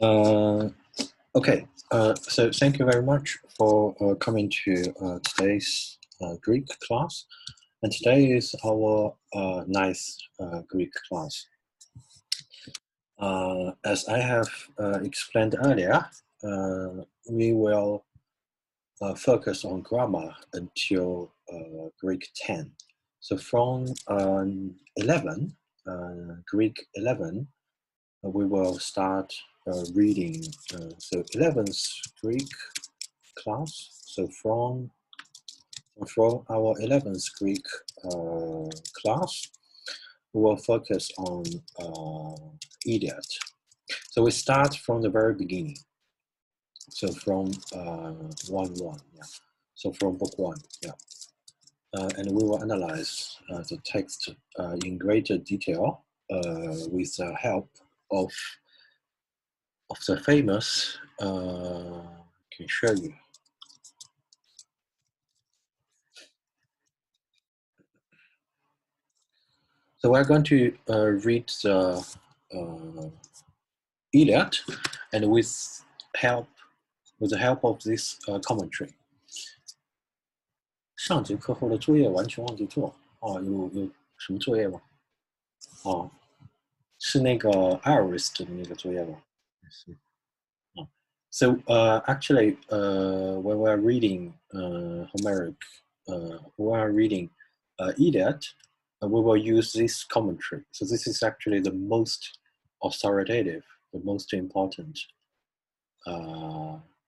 Uh, okay, so thank you very much for coming to today's Greek class. And today is our ninth Greek class. As I have explained earlier, we will focus on grammar until Greek 10. So from 11, Greek 11, we will start reading. So 11th Greek class. So from our 11th Greek class, we will focus on Iliad. So we start from the very beginning. So from 1:1, yeah. So from book 1, yeah. And we will analyze the text in greater detail with the help of the famous, I can show you. So we're going to read the Iliad, and with the help of this commentary. 上节课后的作业完全忘记做哦，有什么作业吗？哦，是那个 Iris 的那个作业吗？是。So actually, when we're reading Homeric, when we're reading Iliad, we will use this commentary. So this is actually the most authoritative, the most important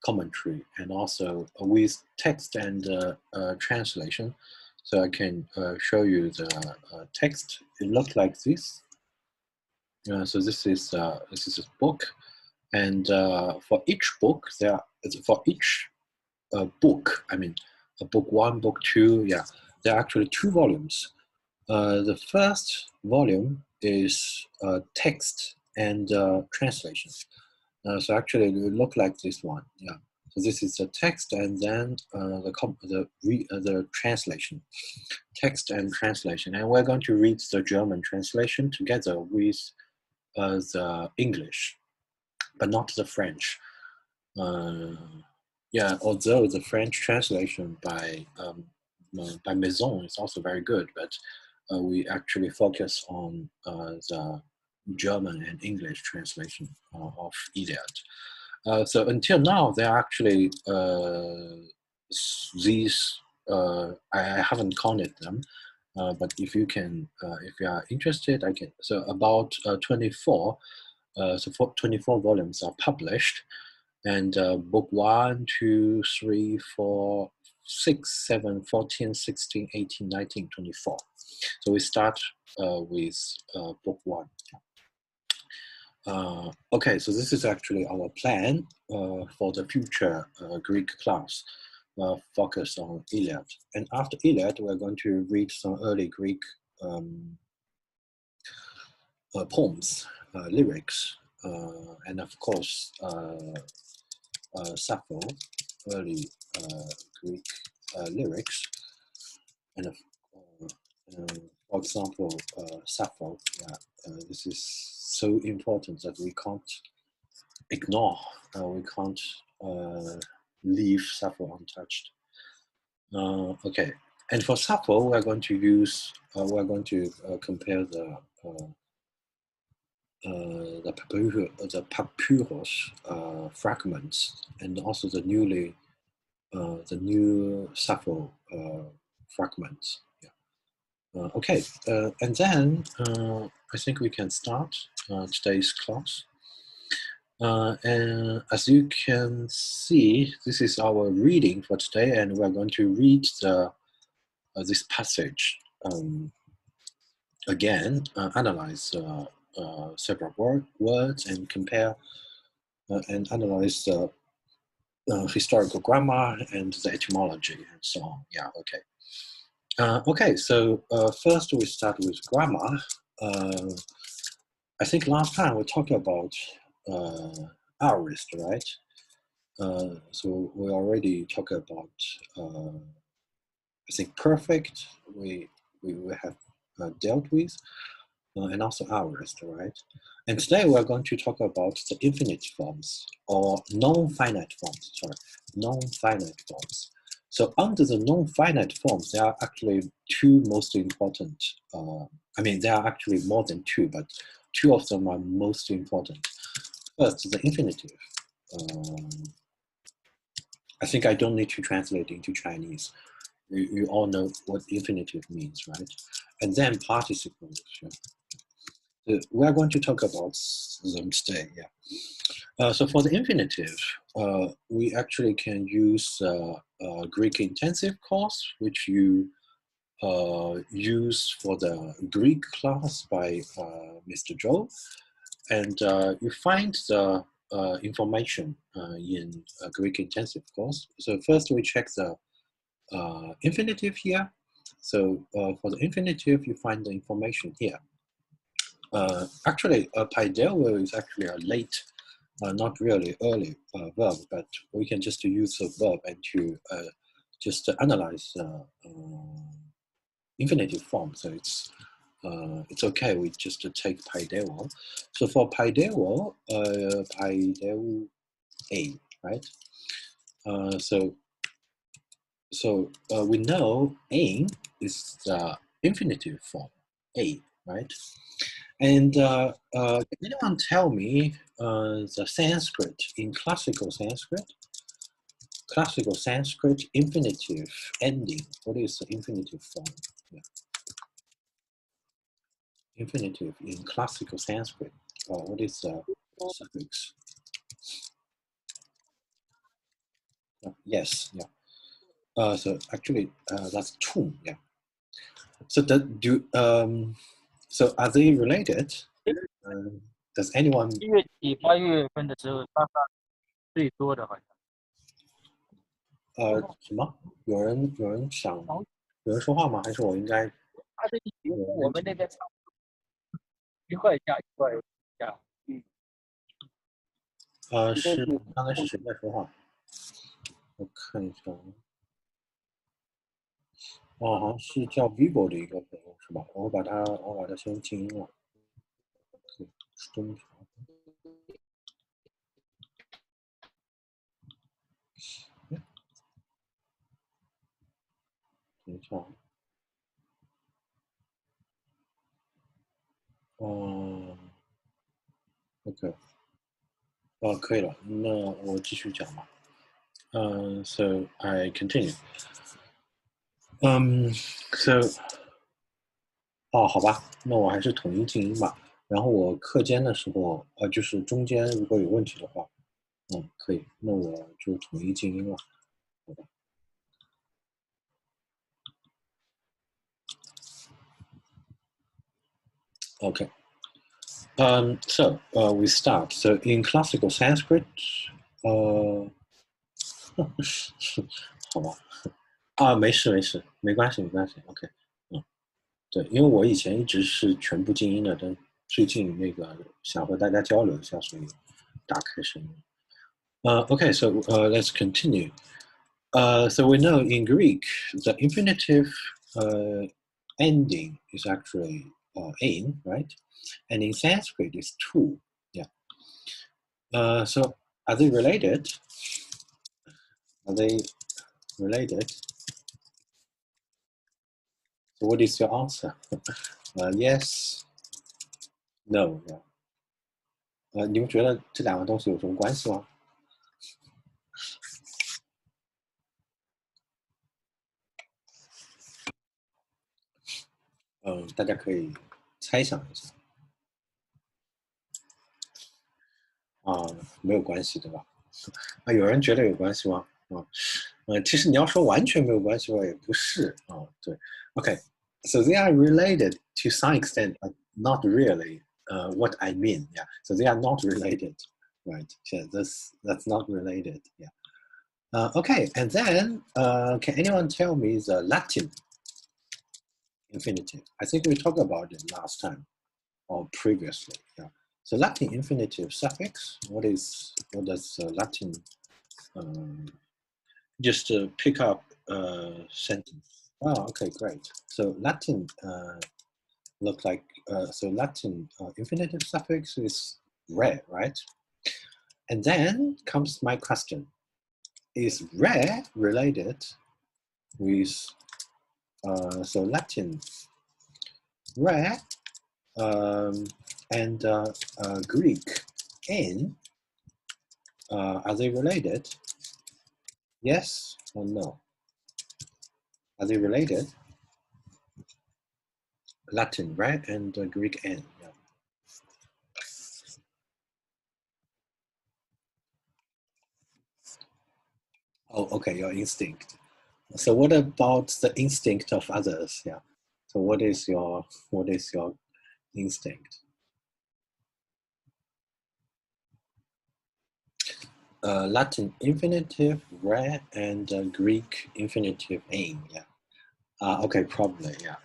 commentary, and also with text and translation. So I can show you the text. It looks like this. So this is a book, and for each book, book, I mean, book 1, book 2, yeah, there are actually 2 volumes. The first volume is text and translation. So actually, it will look like this one, yeah. So this is the text, and then the translation, text and translation, and we're going to read the German translation together with the English, but not the French. Yeah, although the French translation by Maison is also very good, but we actually focus on the German and English translation of Iliad. So until now, there are actually these. I haven't counted them, but if you are interested, I can. So about 24. So 24 volumes are published, and book 1, 2, 3, 4, 6, 7, 14, 16, 18, 19, 24. So we start with book 1. Okay, so this is actually our plan for the future Greek class, focus on Iliad. And after Iliad, we're going to read some early Greek poems, lyrics, and of course, Sappho, early Greek lyrics, and for example, Sappho. Yeah, this is so important that we can't ignore. We can't leave Sappho untouched. Okay, and for Sappho, we're going to use. We're going to compare the papyrus fragments, and also the new Sappho fragments. Yeah. Okay, and then I think we can start today's class. And as you can see, this is our reading for today, and we're going to read this passage again, analyze several words, and compare and analyze the historical grammar and the etymology and so on. Yeah, okay. Okay, so first we start with grammar. I think last time we talked about aorist, right? So we already talked about, I think, perfect. We have dealt with. and also ours, right? And today we're going to talk about the infinite forms or non-finite forms, non-finite forms. So under the non-finite forms, there are actually two most important, there are actually more than two, but two of them are most important. First, the infinitive. I think I don't need to translate into Chinese. You all know what infinitive means, right? And then participles. We are going to talk about them today, so for the infinitive, we actually can use Greek intensive course, which you use for the Greek class by Mr. Zhou. And you find the information in Greek intensive course. So first we check the infinitive here. So for the infinitive, you find the information here. Actually, paideio is actually a late, not really early verb, but we can just use the verb and to just analyze infinitive form. So it's okay. We just take paideio. So for paideio, paideio a, right? So we know a is the infinitive form a, right? And can anyone tell me the Sanskrit in classical Sanskrit infinitive ending? What is the infinitive form? Yeah. Infinitive in classical Sanskrit. What is the suffix? Yes, yeah. So actually, that's tum. Yeah. So so are they related? Does anyone? 7月底8月份的时候，大概最多的好像。什么？有人说话吗？还是我应该？他这一节我们那边差不多1块加1块加。是刚才是谁在说话？我看一下。好像是叫 vivo 的一个朋友是吧？我把它先静音了。中条。等一下。OK。可以了，那我继续讲吧。So I continue. So 好吧，那我还是统一静音吧。然后我课间的时候，就是中间如果有问题的话，可以，那我就统一静音了，好吧。Okay. So we start. So in classical Sanskrit, 好吧，没事，没关系，OK，对，因为我以前一直是全部静音的，但最近那个想和大家交流一下，所以打开声音。Okay, so let's continue. So we know in Greek the infinitive ending is actually in, right? And in Sanskrit it's to. Yeah. So are they related? Are they related? So what is your answer? Yes. No. Yeah. 你们觉得这两个东西有什么关系吗？大家可以猜想一下。没有关系，对吧？有人觉得有关系吗？其实你要说完全没有关系吧，也不是对。Okay, so they are related to some extent, but not really. What I mean, yeah. So they are not related, right? Yeah, that's not related, yeah. Okay, and then can anyone tell me the Latin infinitive? I think we talked about it last time or previously, yeah. So Latin infinitive suffix, what does Latin, just pick up a sentence. Okay, great. So Latin look like, so Latin infinitive suffix is re, right? And then comes my question. Is re related with, so Latin re and Greek in, are they related? Yes or no? Are they related? Latin, right? And Greek N. Yeah. Oh, okay, your instinct. So what about the instinct of others? Yeah. So what is your instinct? Latin infinitive, re, and Greek infinitive aim. Yeah. Okay, probably. Yeah.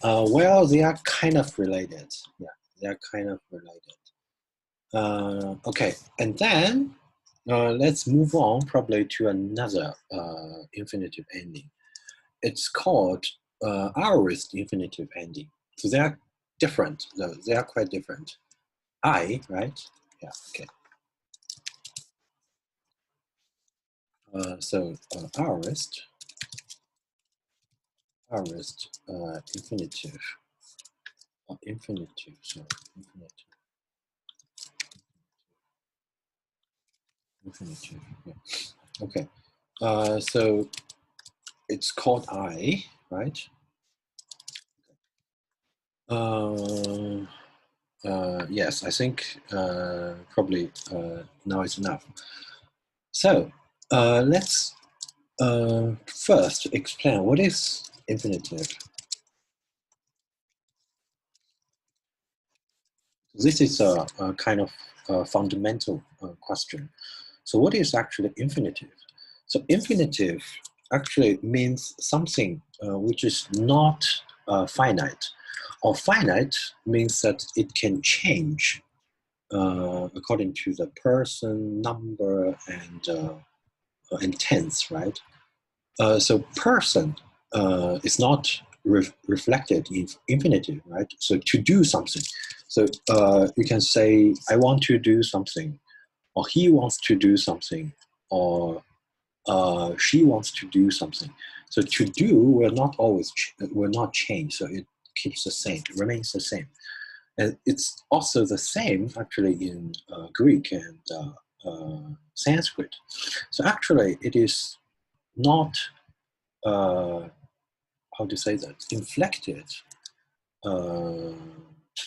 Well, they are kind of related. Yeah, they are kind of related. Okay, and then let's move on probably to another infinitive ending. It's called aorist infinitive ending. So they are different. They are quite different. I, right? Yeah. Okay. So aorist infinitive. Infinitive. Sorry, infinitive. Infinitive. Yeah. Okay. So it's called I, right? Yes, I think probably now it's enough. So let's first explain what is infinitive. This is a kind of fundamental question. So what is actually infinitive? So infinitive actually means something which is not finite. Or finite means that it can change according to the person, number, and tense, right? So person is not reflected in infinitive, right? So to do something. So you can say, I want to do something, or he wants to do something, or she wants to do something. So to do will not always will not change. So it keeps the same, it remains the same. And it's also the same actually in Greek and Sanskrit. So actually it is not, how to say that, inflected.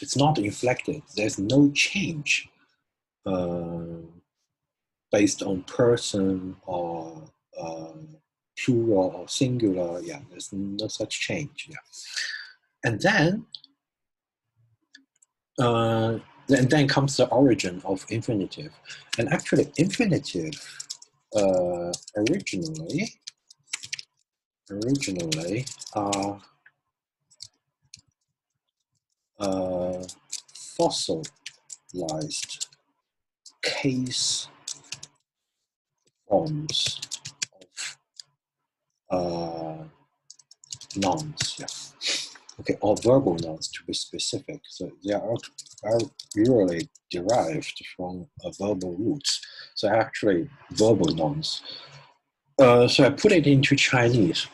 It's not inflected. There's no change based on person or plural or singular. Yeah, there's no such change. Yeah, and then comes the origin of infinitive, and actually infinitive originally are fossilized case forms of nouns. Yeah. Okay, or verbal nouns to be specific. So they are usually derived from verbal roots. So actually verbal nouns. So I put it into Chinese.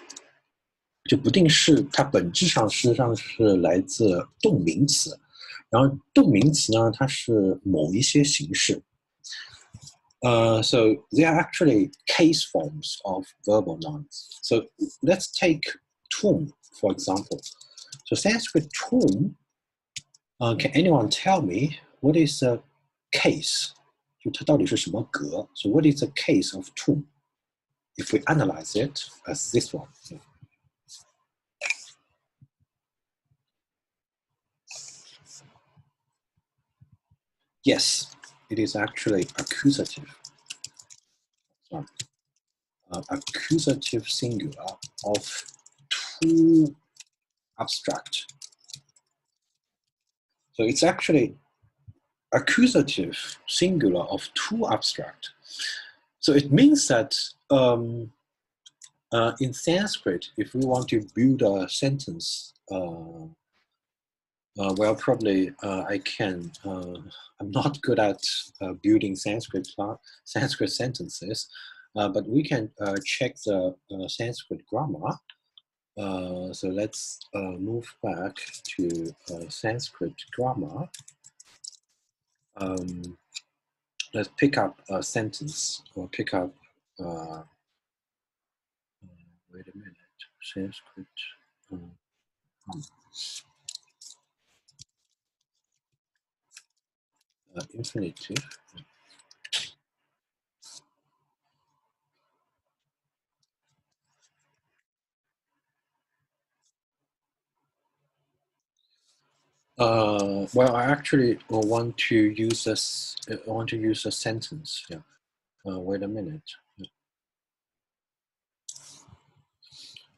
就不定式，它本质上实际上是来自动名词，然后动名词呢，它是某一些形式。So they are actually case forms of verbal nouns. So let's take tomb, for example. So Sanskrit tomb, can anyone tell me what is a case? 就它到底是什么格 So what is the case of tomb? If we analyze it as this one. Yes, it is actually accusative. Accusative singular of two abstract. So it's actually accusative singular of two abstract. So it means that in Sanskrit, if we want to build a sentence Well, probably I can. I'm not good at building Sanskrit sentences, but we can check the Sanskrit grammar. So let's move back to Sanskrit grammar. Let's pick up a sentence or pick up. Wait a minute. Sanskrit. Infinitive. Well, I actually want to use this. I want to use a sentence. Yeah. Wait a minute.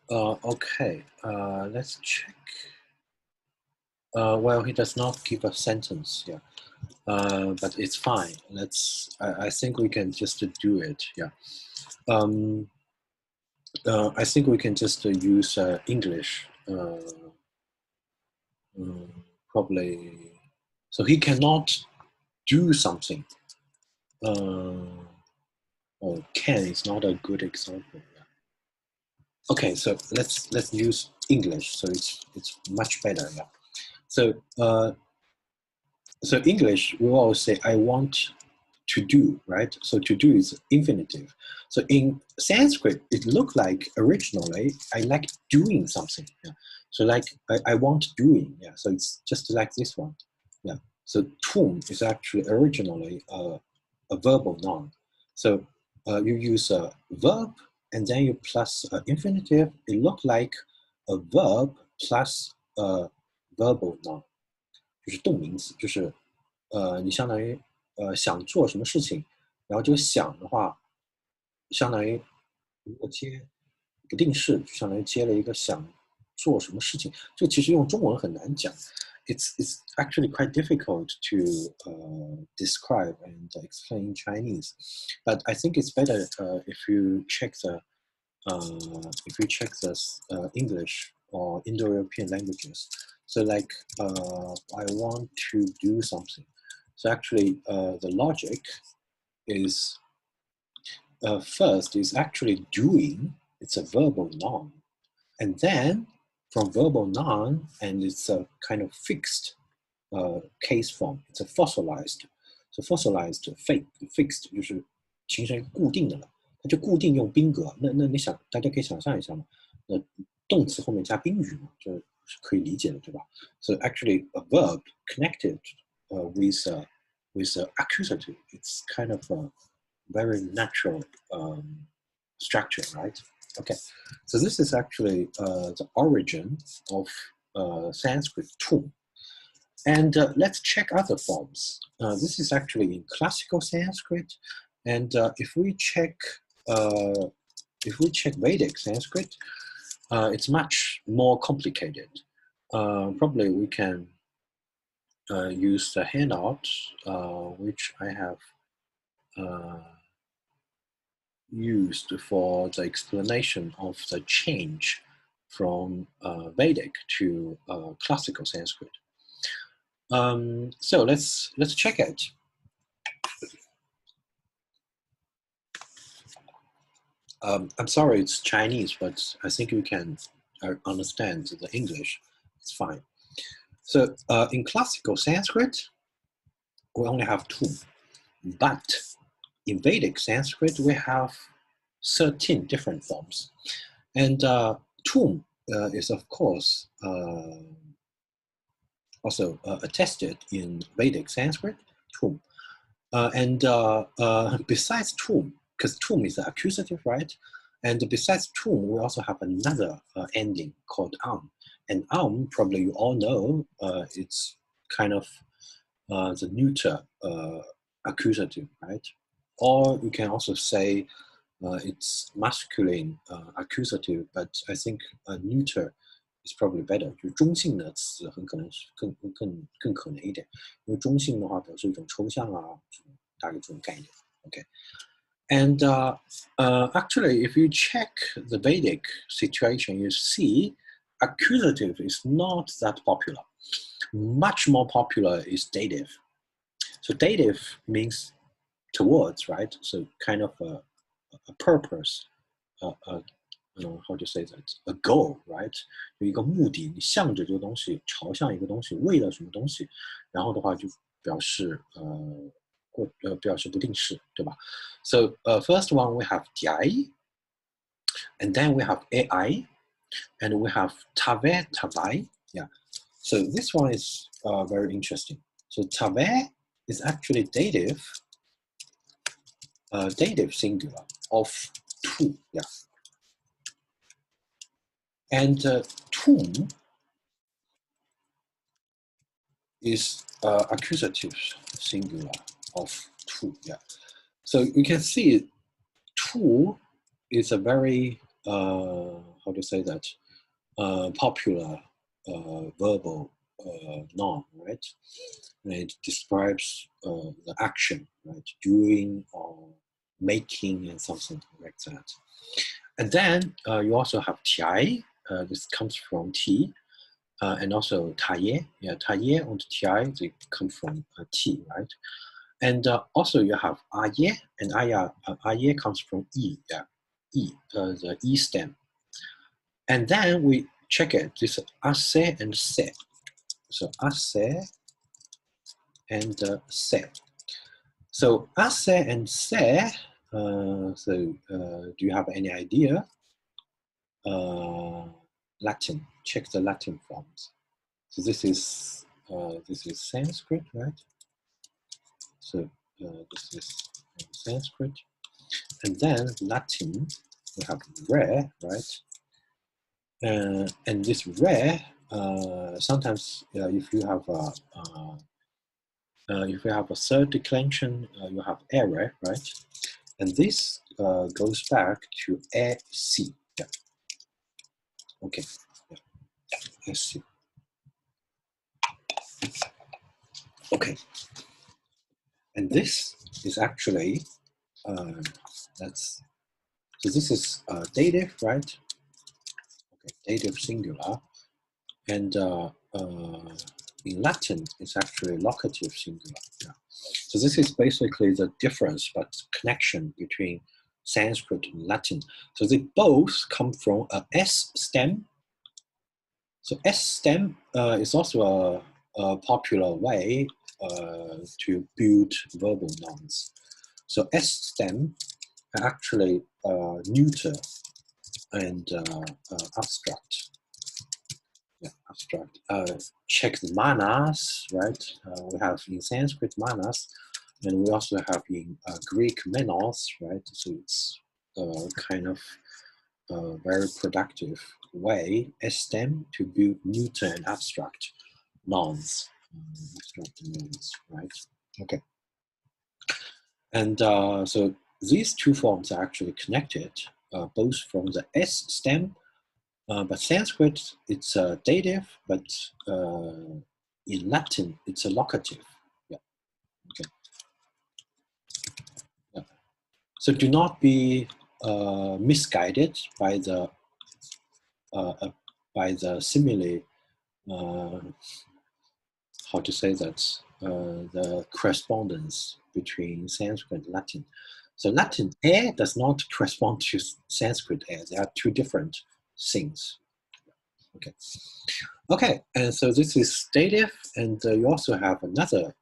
Okay. Let's check. Well, he does not give a sentence. Yeah. But it's fine. I think we can just do it. Yeah. I think we can just use English. Probably. So he cannot do something. Oh, can is not a good example. Yeah. Okay, so let's use English. So it's much better. Yeah. So so English we always say I want to do, right? So to do is infinitive. So in Sanskrit, it looked like originally I like doing something. Yeah. So like I want doing. Yeah. So it's just like this one. Yeah. So tum is actually originally a verbal noun. So you use a verb and then you plus infinitive. It looked like a verb plus a verbal noun. 就是动名词，就是你相当于想做什么事情，然后这个想的话，相当于如果接不定式，就相当于接了一个想做什么事情。这其实用中文很难讲。It's actually quite difficult to describe and explain in Chinese, but I think it's better if you check the English or Indo-European languages. So like I want to do something. So actually the logic is first is actually doing. It's a verbal noun. And then from verbal noun, and it's a kind of fixed case form. It's a fossilized. So fossilized fixed 就是形成一个固定的了。它就固定用宾格。那你想，大家可以想象一下嘛。那动词后面加宾语嘛，就是可以理解的，对吧？ So actually a verb connected with accusative. It's kind of a very natural structure, right? Okay, so this is actually the origin of Sanskrit tum. And let's check other forms. This is actually in classical Sanskrit, and if we check Vedic Sanskrit, it's much more complicated. Probably we can use the handout, which I have used for the explanation of the change from Vedic to classical Sanskrit. So let's check it. I'm sorry, it's Chinese, but I think you can understand the English. It's fine. So in classical Sanskrit, we only have two, but in Vedic Sanskrit, we have 13 different forms. And tum is, of course, also attested in Vedic Sanskrit, tum. And besides tum, because tum is the accusative, right? And besides tum, we also have another ending called And probably you all know, it's kind of the neuter accusative, right? Or you can also say it's masculine accusative, but I think neuter is probably better. 就中性的词很可能是更可能一点，因为中性的话表示一种抽象啊，大概这种概念。Okay. And actually, if you check the Vedic situation, you see accusative is not that popular. much more popular is dative. So dative means towards, right? So kind of a purpose, how to say that? A goal, right? 有一个目的，你向着这个东西，朝向一个东西，为了什么东西，然后的话就表示表示不定式，对吧？ So first one we have TI, and then we have AI, and we have tave, tavai. Yeah. So this one is very interesting. So tave is actually dative singular of two. Yeah. And tum is accusative singular of two. Yeah. So you can see two is a very how to say that popular verbal noun, right? And it describes the action, right? Doing or making and something like that. And then you also have ti. This comes from ti, and also taye. Yeah, taye and ti, they come from ti, right? And also you have aye, and aye comes from e. Yeah, e, the e stem. And then we check it. This ase and se. So ase and se. So ase and se. Do you have any idea? Latin. Check the Latin forms. So this is Sanskrit, right? So this is Sanskrit, and then Latin. We have re, right? And this re, sometimes if you have a third declension, you have error, right? And this goes back to AC. Yeah. Okay. Yeah. AC. Okay. And this is actually so this is dative, right? Okay, dative singular, and in Latin it's actually locative singular. Yeah. So this is basically the difference, but connection between Sanskrit and Latin. So they both come from a S stem. So S stem is also a popular way to build verbal nouns. So S stem are actually neuter and abstract. Yeah, abstract. Check the manas, right? We have in Sanskrit manas, and we also have in Greek menos, right? So it's kind of very productive way, S stem, to build neuter and abstract nouns. Right? Okay. And so these two forms are actually connected, both from the S stem, but Sanskrit, it's a dative, but in Latin, it's a locative. Yeah. Okay. Yeah. So do not be misguided by the simile. How to say that? The correspondence between Sanskrit and Latin. So Latin air does not correspond to Sanskrit air. They are two different things. Okay. Okay, and so this is dative, and you also have another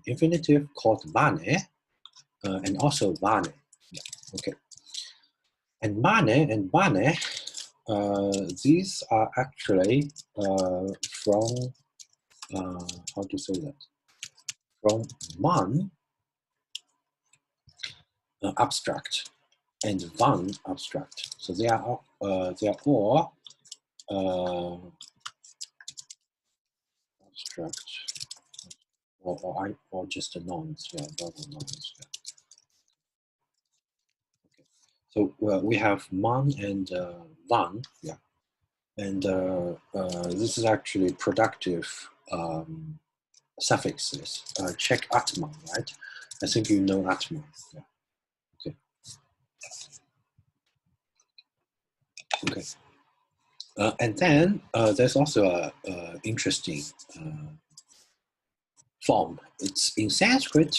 infinitive called mane, and also vane. Yeah. Okay. And mane and vane, these are actually from how to say that? From man, abstract, and van, abstract. So they are all abstract, or just the nouns, yeah, verbal nouns. Yeah. Okay. So we have man and van, yeah, and this is actually productive suffixes. Check atman, right? I think you know atman. Yeah. Okay. Okay. And then there's also a interesting form. It's in Sanskrit.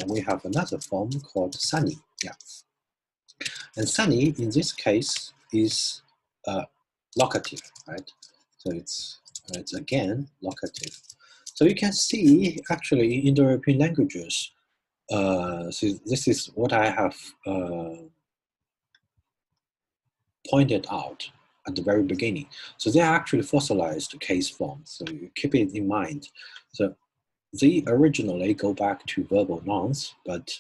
We have another form called Sani. Yeah, and Sani in this case is locative, right? So it's again locative. So you can see actually in Indo-European languages. So this is what I have pointed out at the very beginning. So they are actually fossilized case forms. So you keep it in mind. So they originally go back to verbal nouns, but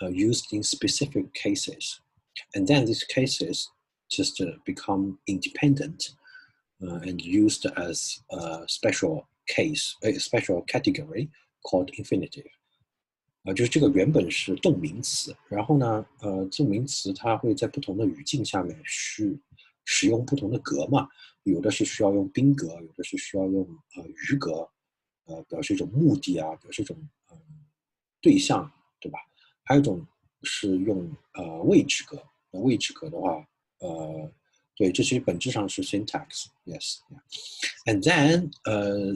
used in specific cases. And then these cases just become independent and used as a special case, a special category called infinitive. 就是这个原本是动名词，然后呢，动名词它会在不同的语境下面使用不同的格嘛，有的是需要用宾格，有的是需要用余格，表示一种目的啊，表示一种对象，对吧？还有一种是用位置格，位置格的话，对，这其实本质上是 syntax，yes，and then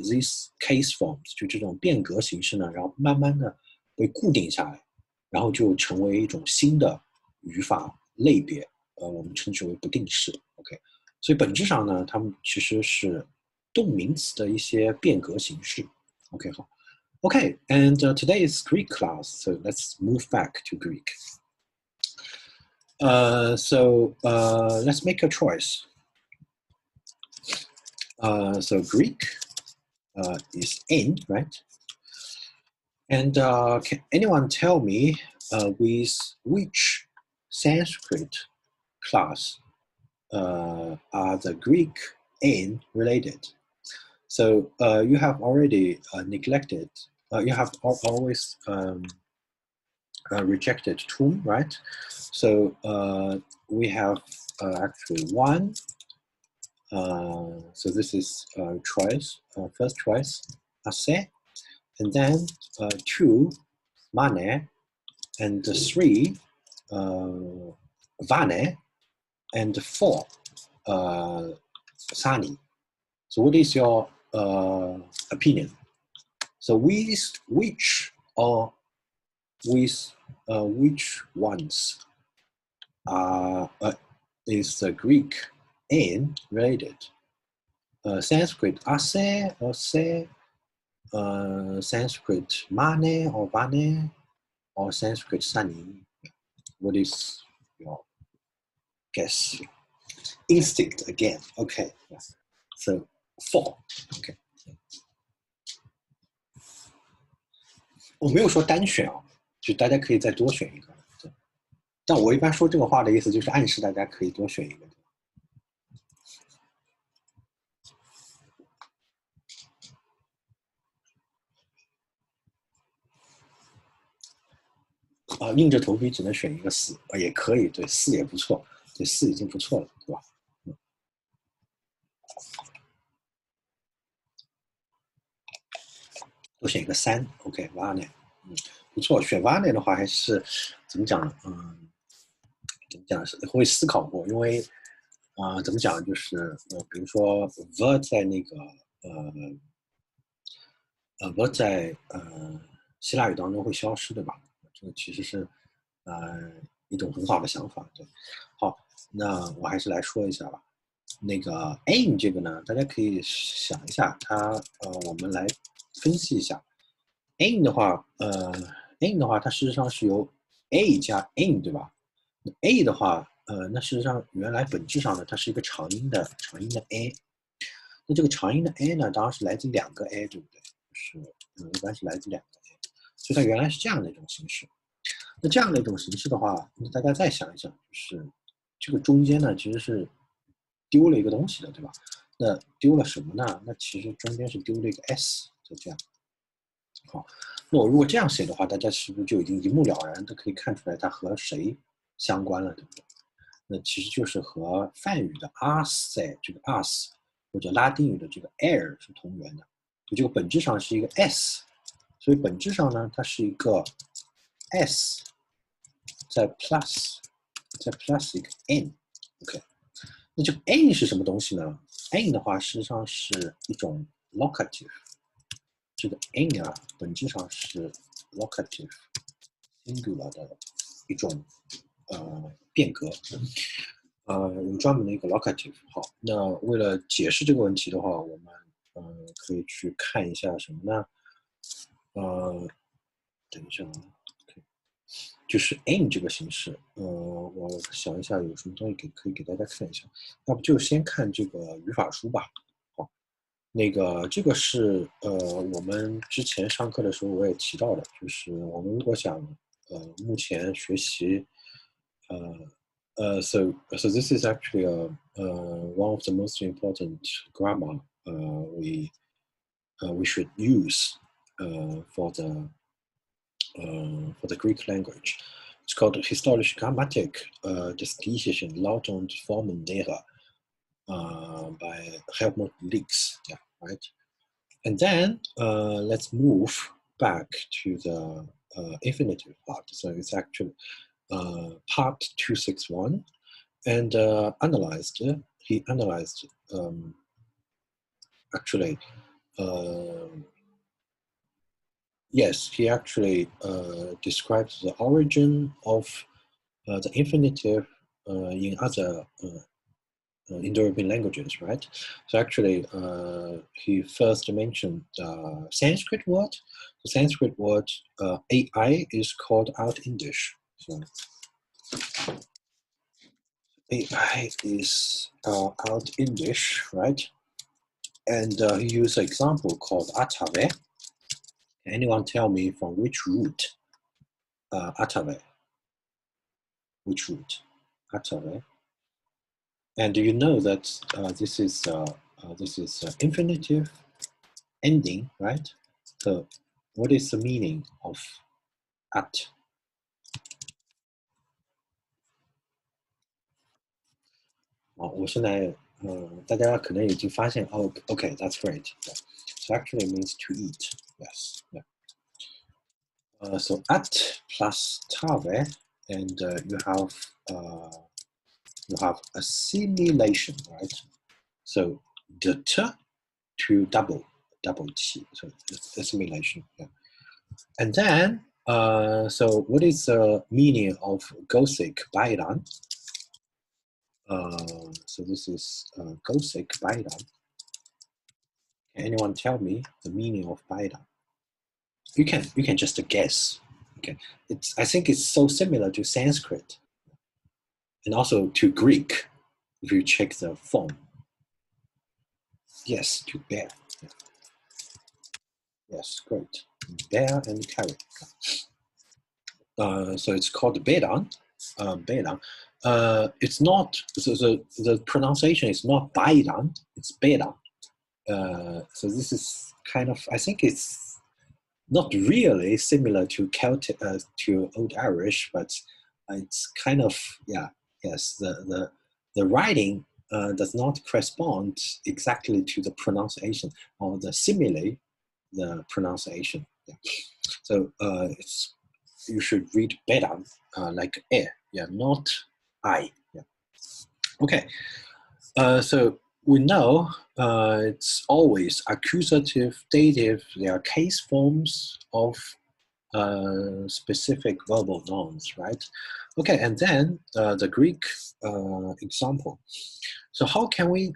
these case forms 就这种变格形式呢，然后慢慢的被固定下来，然后就成为一种新的语法类别，我们称之为不定式 ，OK， 所以本质上呢，它们其实是动名词的一些变格形式 ，OK 好 ，OK， and today is Greek class, so let's move back to Greek. So let's make a choice. So Greek is in, right? And can anyone tell me with which Sanskrit class are the Greek in related? So you have already neglected, you have always rejected tum, right? So we have actually one. So this is choice, first choice, ase, and then two, mane, and three, vane, and four, sani. So what is your opinion? So with which or with which ones is the Greek in related? Sanskrit ase or se, Sanskrit mane or vane, or Sanskrit sani? What is your guess? Instinct again. Okay. Yeah. So four. Okay. 我没有说单选啊，就大家可以再多选一个。但我一般说这个话的意思就是暗示大家可以多选一个。硬着头皮只能选一个四，也可以，对，四也不错，对，四已经不错了，对吧？多选一个三 ，OK， vane，不错，选 vane 的话还是怎么讲呢？怎么讲是会思考过，因为怎么讲就是比如说 ver 在那个ver 在希腊语当中会消失，对吧？这个其实是一种很好的想法，对。好，那我还是来说一下吧。那个 aim 这个呢，大家可以想一下，它我们来分析一下。aim 的话，它事实上是由 a 加 in， 对吧？a 的话，那事实上原来本质上呢，它是一个长音的 a。那这个长音的 a 呢，当然是来自两个 a， 对不对？就是一般是来自两个 a， 所以它原来是这样的一种形式。那这样的一种形式的话，大家再想一想，就是这个中间呢，其实是丢了一个东西的，对吧？那丢了什么呢？那其实中间是丢了一个 s， 就这样。好，那我如果这样写的话，大家是不是就已经一目了然的可以看出来它和谁相关了，对不对？那其实就是和梵语的 us 这个 us， 或者拉丁语的这个 air 是同源的，就这个本质上是一个 s， 所以本质上呢，它是一个 s 再 plus 一个 n，OK，那这个 an 是什么东西呢 ？an 的话，实际上是一种 locative。这个 an 啊，本质上是 locative singular 的一种变革。有专门的一个 locative。好，那为了解释这个问题的话，我们可以去看一下什么呢？等一下啊，就是 in 这个形式。我想一下有什么东西可以给大家看一下。要不就先看这个语法书吧。好，那个这个是我们之前上课的时候我也提到的，就是我们如果想目前学习so this is actually one of the most important grammar we should use for the Greek language. It's called historische Grammatik des griechischen Laut- und Formenlehre by Helmut Lix. Yeah, right. And then let's move back to the infinitive part. So it's actually part 261, and he analyzed actually. Yes, he actually describes the origin of the infinitive in other Indo-European languages, right? So actually, he first mentioned the Sanskrit word. The Sanskrit word AI is called Alt-Indisch. So AI is Alt-Indisch, right? And he used an example called Atave. Anyone tell me from which root Atave? Which root? Atave. And do you know that this is infinitive ending, right? So what is the meaning of at? Okay, that's great. Yeah. So actually it means to eat. Yes. Yeah. So at plus tave, and you have assimilation, right? So the t to double t, so assimilation. Yeah. And then, so what is the meaning of Gothic Baidan? So this is Gothic Baidan. Can anyone tell me the meaning of Baidan? You can just guess. Okay, I think it's so similar to Sanskrit and also to Greek. If you check the form, yes, to bear. Yeah. Yes, great. Bear and carry. So it's called Bedan. Bedan. It's not, so the pronunciation is not Baidan, it's Bedan. So this is kind of, I think it's not really similar to Celtic, to Old Irish, but it's kind of, yeah, yes, the writing does not correspond exactly to the pronunciation or the simile, the pronunciation. Yeah. So you should read Bedan like e, yeah, not I. Yeah. Okay. So we know it's always accusative, dative. They are case forms of specific verbal nouns, right? Okay, and then the Greek example. So how can we?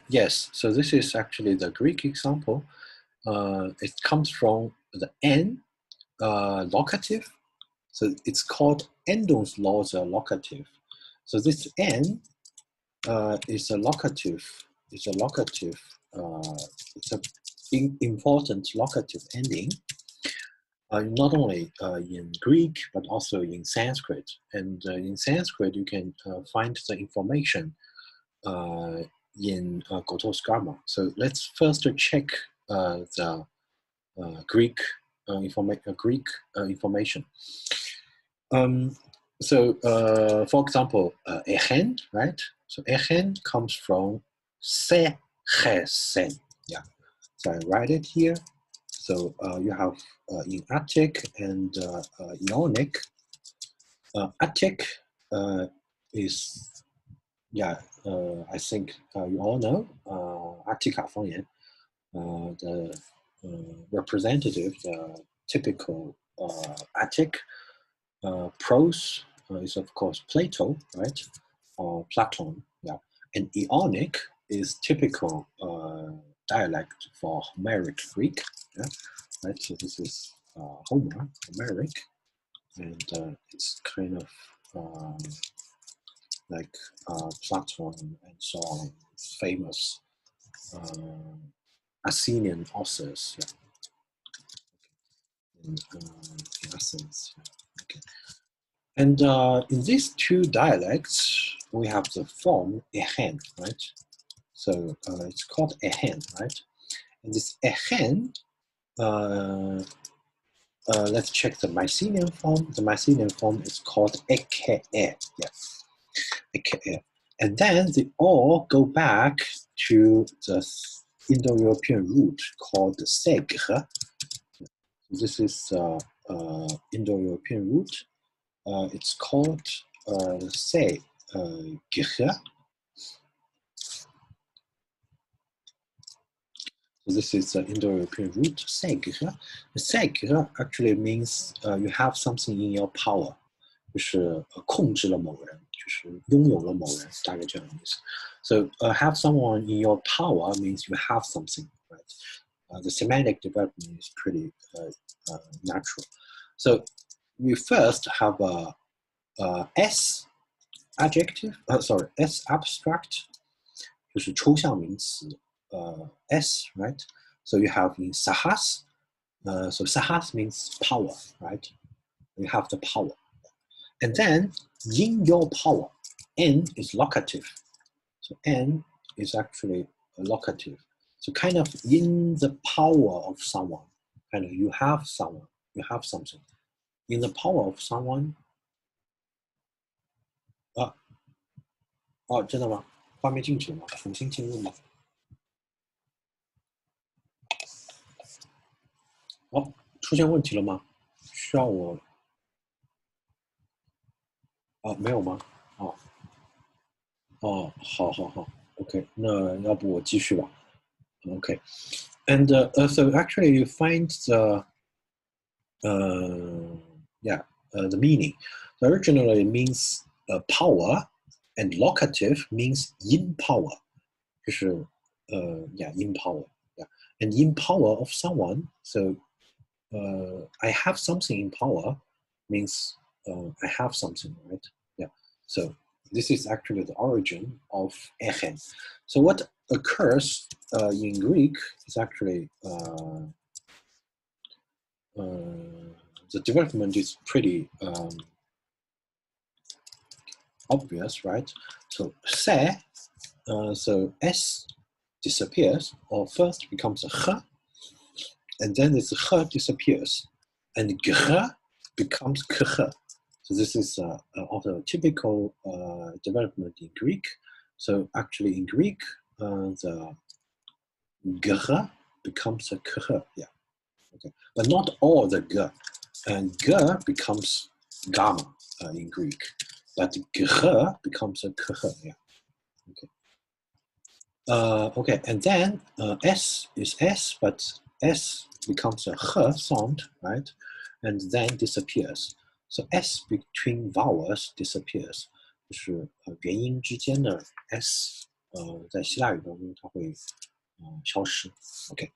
Yes. So this is actually the Greek example. It comes from the n locative. So it's called Endon's laws locative. So this n is a locative. It's a locative. It's an important locative ending. Not only in Greek but also in Sanskrit. And in Sanskrit, you can find the information in Goto's grammar. So let's first check the Greek information. So, for example, ehen, right? So ehen comes from se, sen. Yeah. So I write it here. So you have in Attic and Ionic. Attic is, yeah, I think you all know Attica 方言. The representative, the typical Attic prose is of course Plato, right? Or Platon, yeah. And Ionic is typical dialect for Homeric Greek, yeah. Right. So this is Homeric, and it's kind of like Platon and so on, famous Athenian authors, yeah. In Athens, yeah. Okay. And in these two dialects, we have the form ehen, right? So it's called ehen, right? And this ehen, let's check the Mycenaean form. The Mycenaean form is called eke, yes, eke. And then they all go back to the Indo-European root called segre. This is Indo-European root. It's called segre. So this is the Indo-European root, segre. Segre actually means you have something in your power. 就是控制了某人，就是拥有了某人，大概这样的意思。So have someone in your power means you have something, right? The semantic development is pretty natural. So we first have a S adjective, S abstract, 就是抽象名词S, right? So you have in sahas, so sahas means power, right? You have the power. And then in your power, N is locative. So N is actually a locative. So kind of in the power of someone, kind of you have someone, you have something. In the power of someone, 真的吗？画面静止了吗？重新进入吗？出现问题了吗？需要我？没有吗？好 ，OK， 那要不我继续吧。Okay, and so actually you find the the meaning. So originally it means power, and locative means in power. 就是in power, yeah, and in power of someone. So I have something in power means I have something, right? Yeah. So this is actually the origin of ehen. So what occurs in Greek is actually the development is pretty obvious, right? So se, so s disappears, or first becomes a h, and then this h disappears, and gh becomes kh. So this is also a typical development in Greek. So actually in Greek, the gh becomes a kh, yeah. Okay, but not all the g, and g becomes gamma in Greek, but gh becomes a kh, yeah. Okay. Okay, and then s is s, but s becomes a h sound, right? And then disappears. So s between vowels disappears. 就是元音之间的 s，在希腊语当中它会消失。Okay,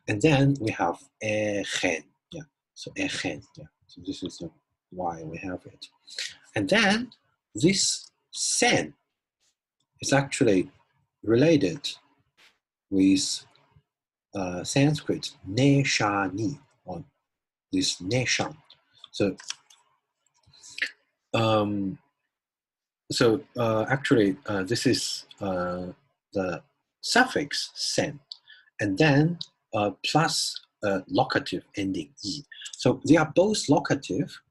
and then we have ehen, yeah. So ehen, yeah. So this is why we have it. And then this sen is actually related with Sanskrit neshani, or this neshan. So actually this is the suffix sen, and then plus locative ending e. So they are both locative,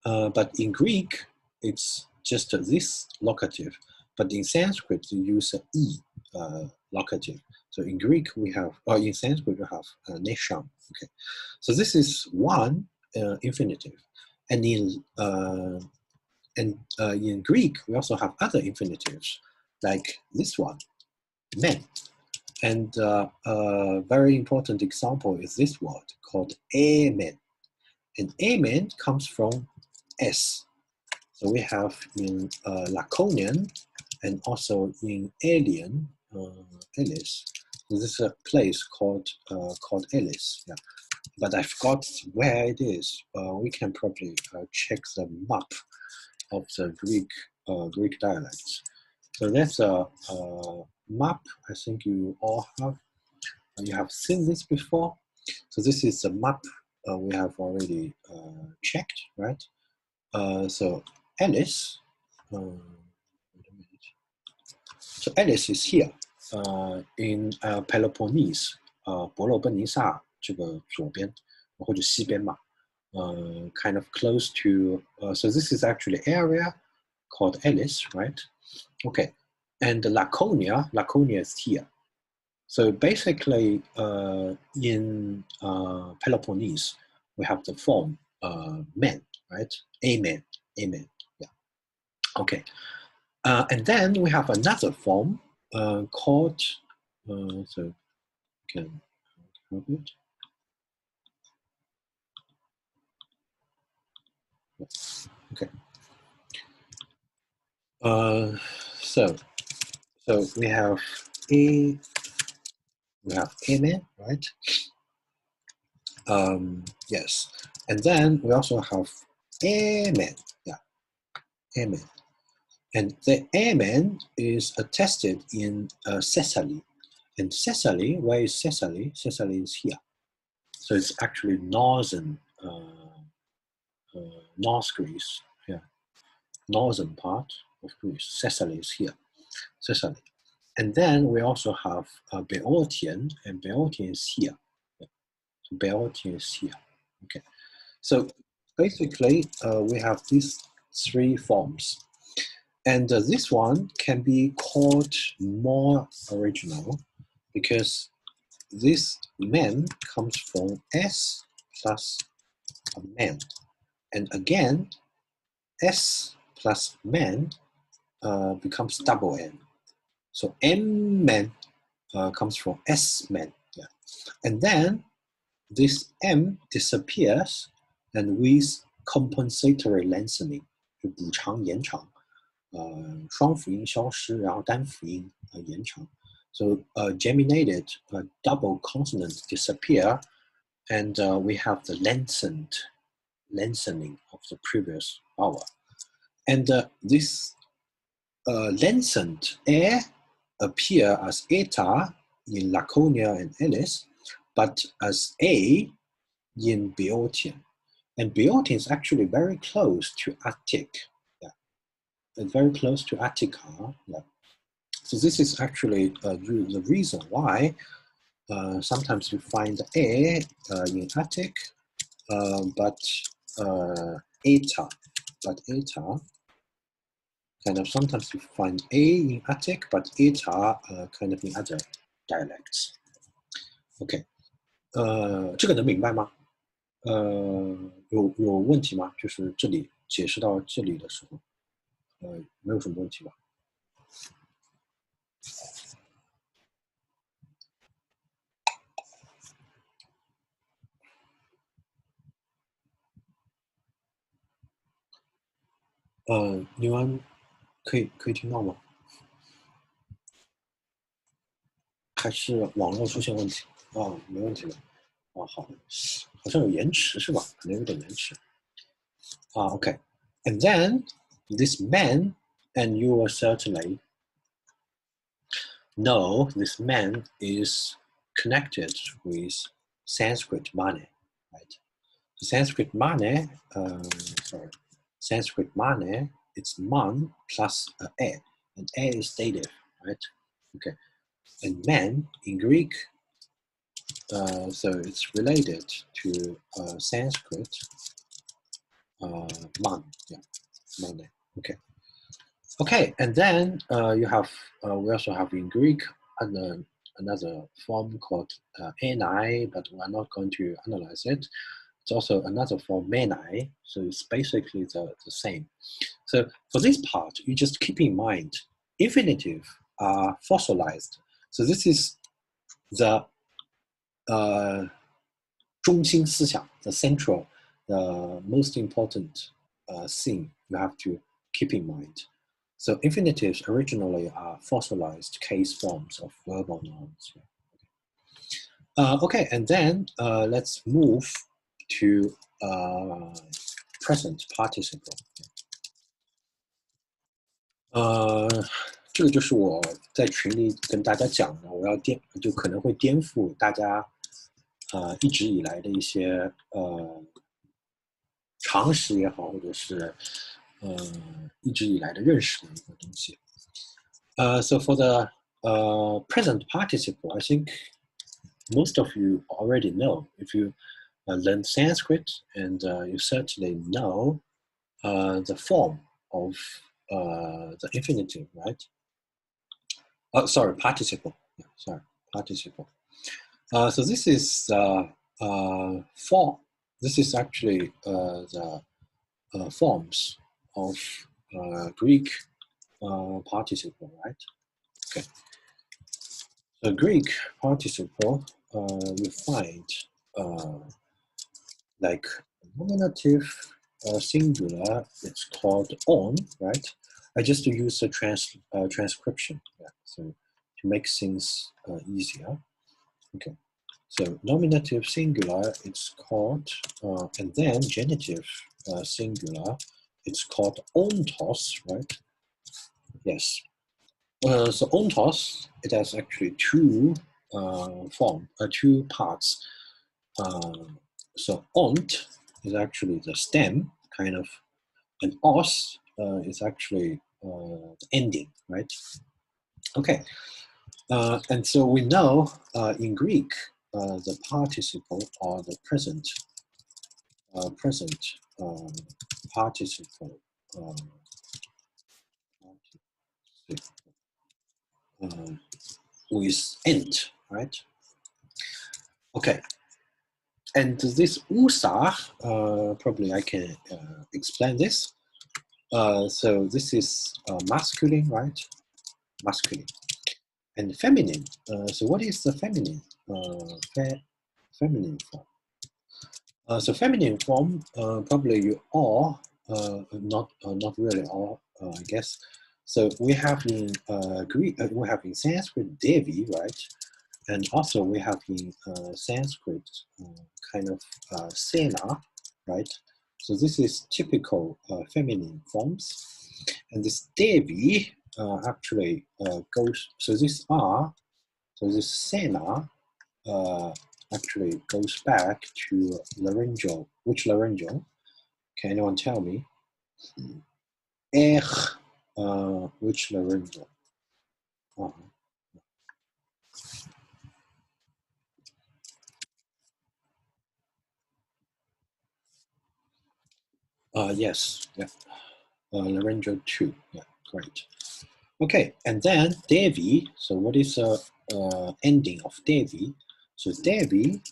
but in Greek it's just this locative, but in Sanskrit you use e locative. So in Greek we have, or in Sanskrit we have neshan. Okay, so this is one infinitive, and in And in Greek, we also have other infinitives, like this one, men. And a very important example is this word called amen. And amen comes from S. So we have in Laconian and also in Alien, Elis. This is a place called Elis. Yeah. But I forgot where it is. We can probably check the map of the Greek dialects. So that's a map. I think you all have. You have seen this before. So this is a map we have already checked, right? So Alice. Wait a minute. So Alice is here in Peloponnese, 伯罗奔尼撒这个左边或者西边嘛。Kind of close to, so this is actually area called Elis, right? Okay, and Laconia is here. So basically, in Peloponnese, we have the form men, right? Amen, amen, yeah. Okay, and then we have another form called, so you can help it. Okay. So we have amen, right? Yes, and then we also have amen. Yeah, amen. And the amen is attested in Thessaly. And Thessaly, where is Thessaly? Thessaly is here. So it's actually northern North Greece. Yeah, northern part of Greece. Thessaly is here. Thessaly. And then we also have Boeotian, and Boeotian is here. Yeah. So Boeotian is here. Okay. So basically, we have these three forms. And this one can be called more original because this men comes from S plus a man. And again, S plus man becomes double N. So M men comes from S men. Yeah. And then this M disappears and with compensatory lengthening, 就补长延长。双辅音消失，然后单辅音延长。So geminated double consonant disappear, and we have the lengthening of the previous vowel. And this lengthened air appear as eta in Laconia and Elis, but as a in Boeotian. And Boeotian is actually very close to Attic. Very close to Attica. Yeah. So this is actually the reason why sometimes you find a in Attic, but eta kind of sometimes you find a in Attic, but eta kind of in other dialects. OK， 这个能明白吗？有问题吗？就是这里解释到这里的时候。没有什么问题吧？你们可以听到吗？还是网络出现问题？没问题了。好，好像有延迟是吧？可能有点延迟。OK. And then this man, and you will certainly know this man is connected with Sanskrit money, right? Sanskrit money, Sanskrit money, it's man plus a, and a is dative, right? Okay, and man in Greek, so it's related to Sanskrit man, yeah, money. Okay. Okay, and then you have we also have in Greek another form called ani, but we're not going to analyze it. It's also another form, menai, so it's basically the same. So for this part, you just keep in mind, infinitive are fossilized. So this is the 中心思想, the central, the most important thing you have to keep in mind. So infinitives originally are fossilized case forms of verbal nouns. Okay, and then let's move to present participle. 这个就是我在群里跟大家讲的，我要就可能会颠覆大家一直以来的一些常识也好，或者是一直以来的认识的一个东西。So for the present participle, I think most of you already know. If you learn Sanskrit, and you certainly know the form of the infinitive, right? Oh, sorry, participle. Yeah, sorry, participle. So this is form. This is actually the forms of Greek participle, right? Okay. The Greek participle you find like nominative singular. It's called on, right? I just use the transcription, yeah, so to make things easier. Okay, so nominative singular, it's called, and then genitive singular, it's called ontos, right? Yes. So ontos, it has actually two two parts. So ont is actually the stem, kind of, and os is actually the ending, right? Okay, and so we know in Greek the participle or the present participle with ent, right? Okay, and this usa, probably I can explain this. So this is masculine, right? Masculine. And feminine. So what is the feminine? Feminine form. So feminine form, probably you all, not really all, I guess. So we have in Greek, we have in Sanskrit Devi, right? And also we have in Sanskrit kind of Sena, right? So this is typical feminine forms. And this Devi actually goes, so this Sena actually goes back to laryngeal. Which laryngeal? Can anyone tell me? Which laryngeal? Yes, yeah. Laryngeal 2, yeah, great. Okay, and then Devi. So what is the ending of Devi? So Devi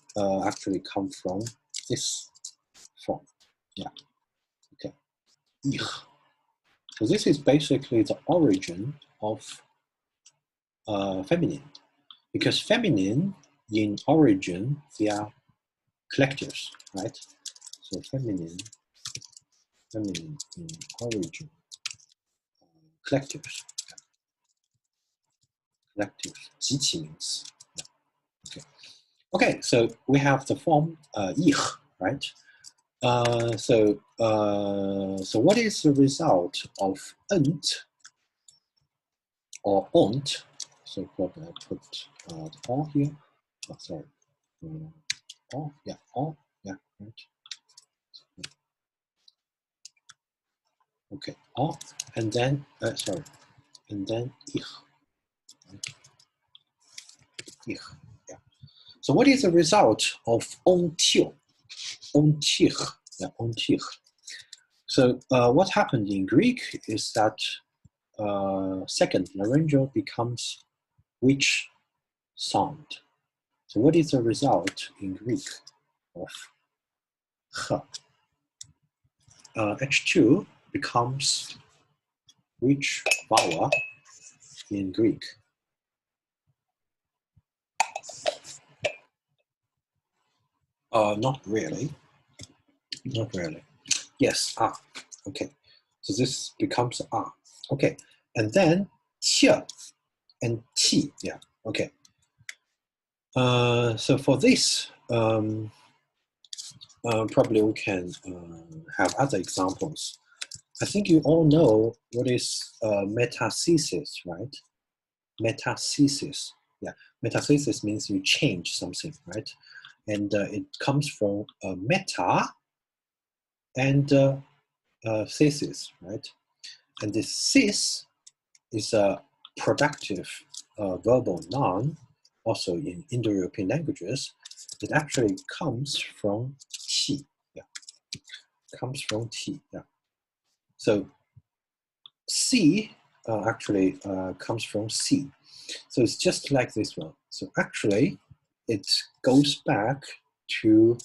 actually comes from this form, yeah. Okay, Ich. So this is basically the origin of feminine, because feminine in origin they are collectives, right? So feminine in origin, collectives. Collective, 集体名词. Okay. Okay, so we have the form ich, right? So what is the result of ent or ont? So probably I put the all here. Oh, sorry. All, yeah, all, yeah, right. Okay, all, and then sorry, and then ich. Ich, yeah. So what is the result of ontil? Ontich, yeah, ontich. So what happened in Greek is that second laryngeal becomes which sound? So what is the result in Greek of H2 becomes which vowel in Greek? Not really. Not really. Yes, ah. Okay. So this becomes ah. Okay. And then tia and t. Yeah. Okay. So for this, probably we can have other examples. I think you all know what is metathesis, right? Metathesis. Yeah. Metathesis means you change something, right? And it comes from meta and thesis, right? And this cis is a productive verbal noun, also in Indo-European languages. It actually comes from t, yeah. Comes from t, yeah. So c actually comes from c. So it's just like this one. So actually, it goes back to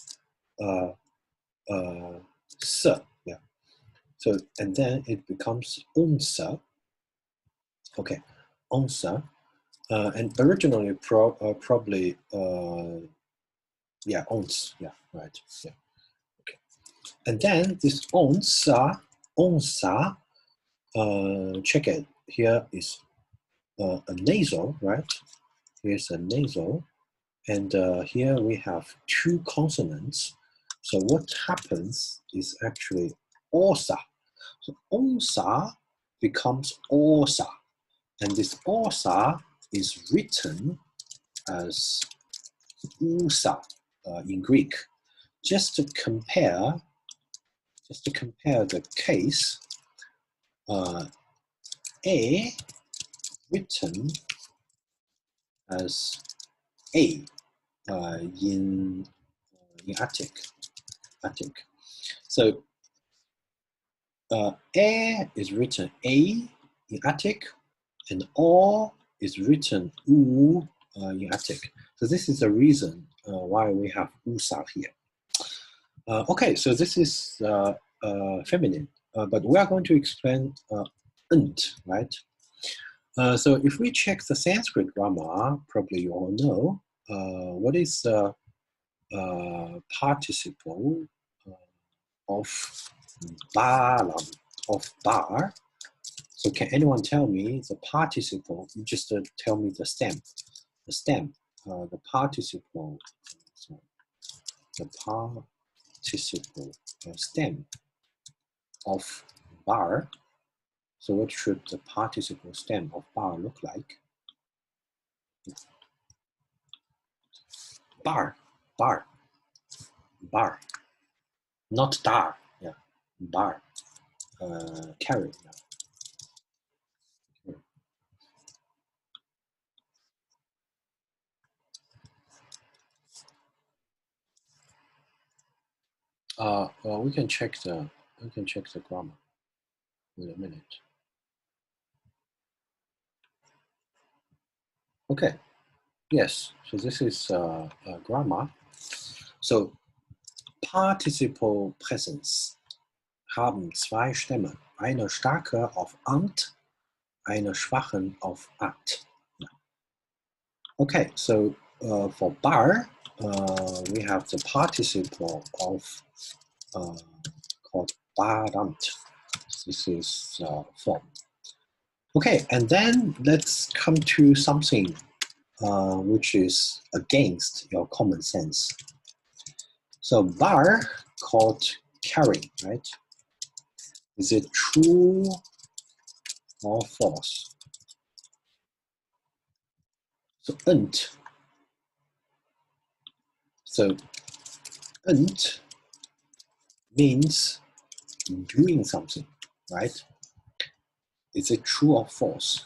s, yeah. So and then it becomes onsa. Okay, onsa, and originally probably yeah, ons, yeah, right, yeah. Okay, and then this onsa, check it. Here is a nasal, right? Here's a nasal, and here we have two consonants. So what happens is actually osa. So onsa becomes osa, and this osa is written as usa in Greek. Just to compare the case, a written as a in Attic. So a is written a in Attic, and o is written u in Attic. So this is the reason why we have usa here. Okay, so this is feminine, but we are going to explain nt, right? So if we check the Sanskrit grammar, probably you all know what is the participle of balam, of bar. So can anyone tell me the participle? You just tell me the stem. The participle, sorry, the participle stem of bar. So what should the participle stem of bar look like? Bar. Not dar, yeah, bar. Carry, yeah. Well, we can check the grammar. Wait a minute. Okay. Yes. So this is grammar. So Participle Präsens haben zwei Stämme. Eine starke auf ant, eine schwache auf at. Okay. So for bar, we have the participle of called barant. This is form. Okay, and then let's come to something which is against your common sense. So bar called carry, right? Is it true or false? So nt. So nt means doing something, right? Is it true or false?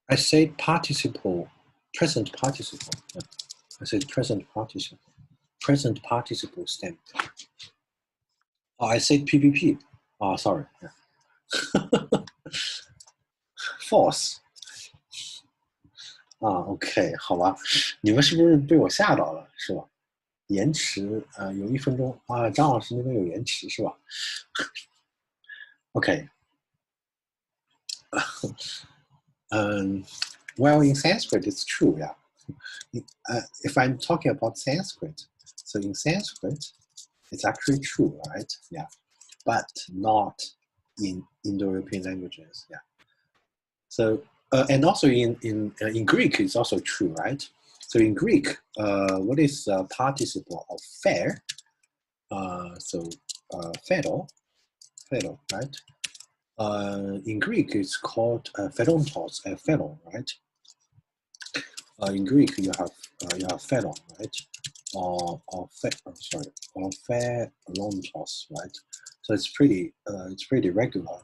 I said participle, present participle. Yeah. I said present participle stem. Oh, I said PPP. Oh, sorry. Yeah. false 啊 ，OK， 好吧，你们是不是被我吓到了，是吧？延迟有1分钟啊，张老师那边有延迟是吧？OK， well, in Sanskrit it's true, yeah. If I'm talking about Sanskrit, so in Sanskrit it's actually true, right? Yeah, but not in Indo-European languages, yeah. So and also in Greek it's also true, right? So in Greek, what is the participle of fair? Fero, right? In Greek, it's called pherontos, pheron, right? In Greek, you have pheron, right? Or pherontos, right? So it's pretty regular.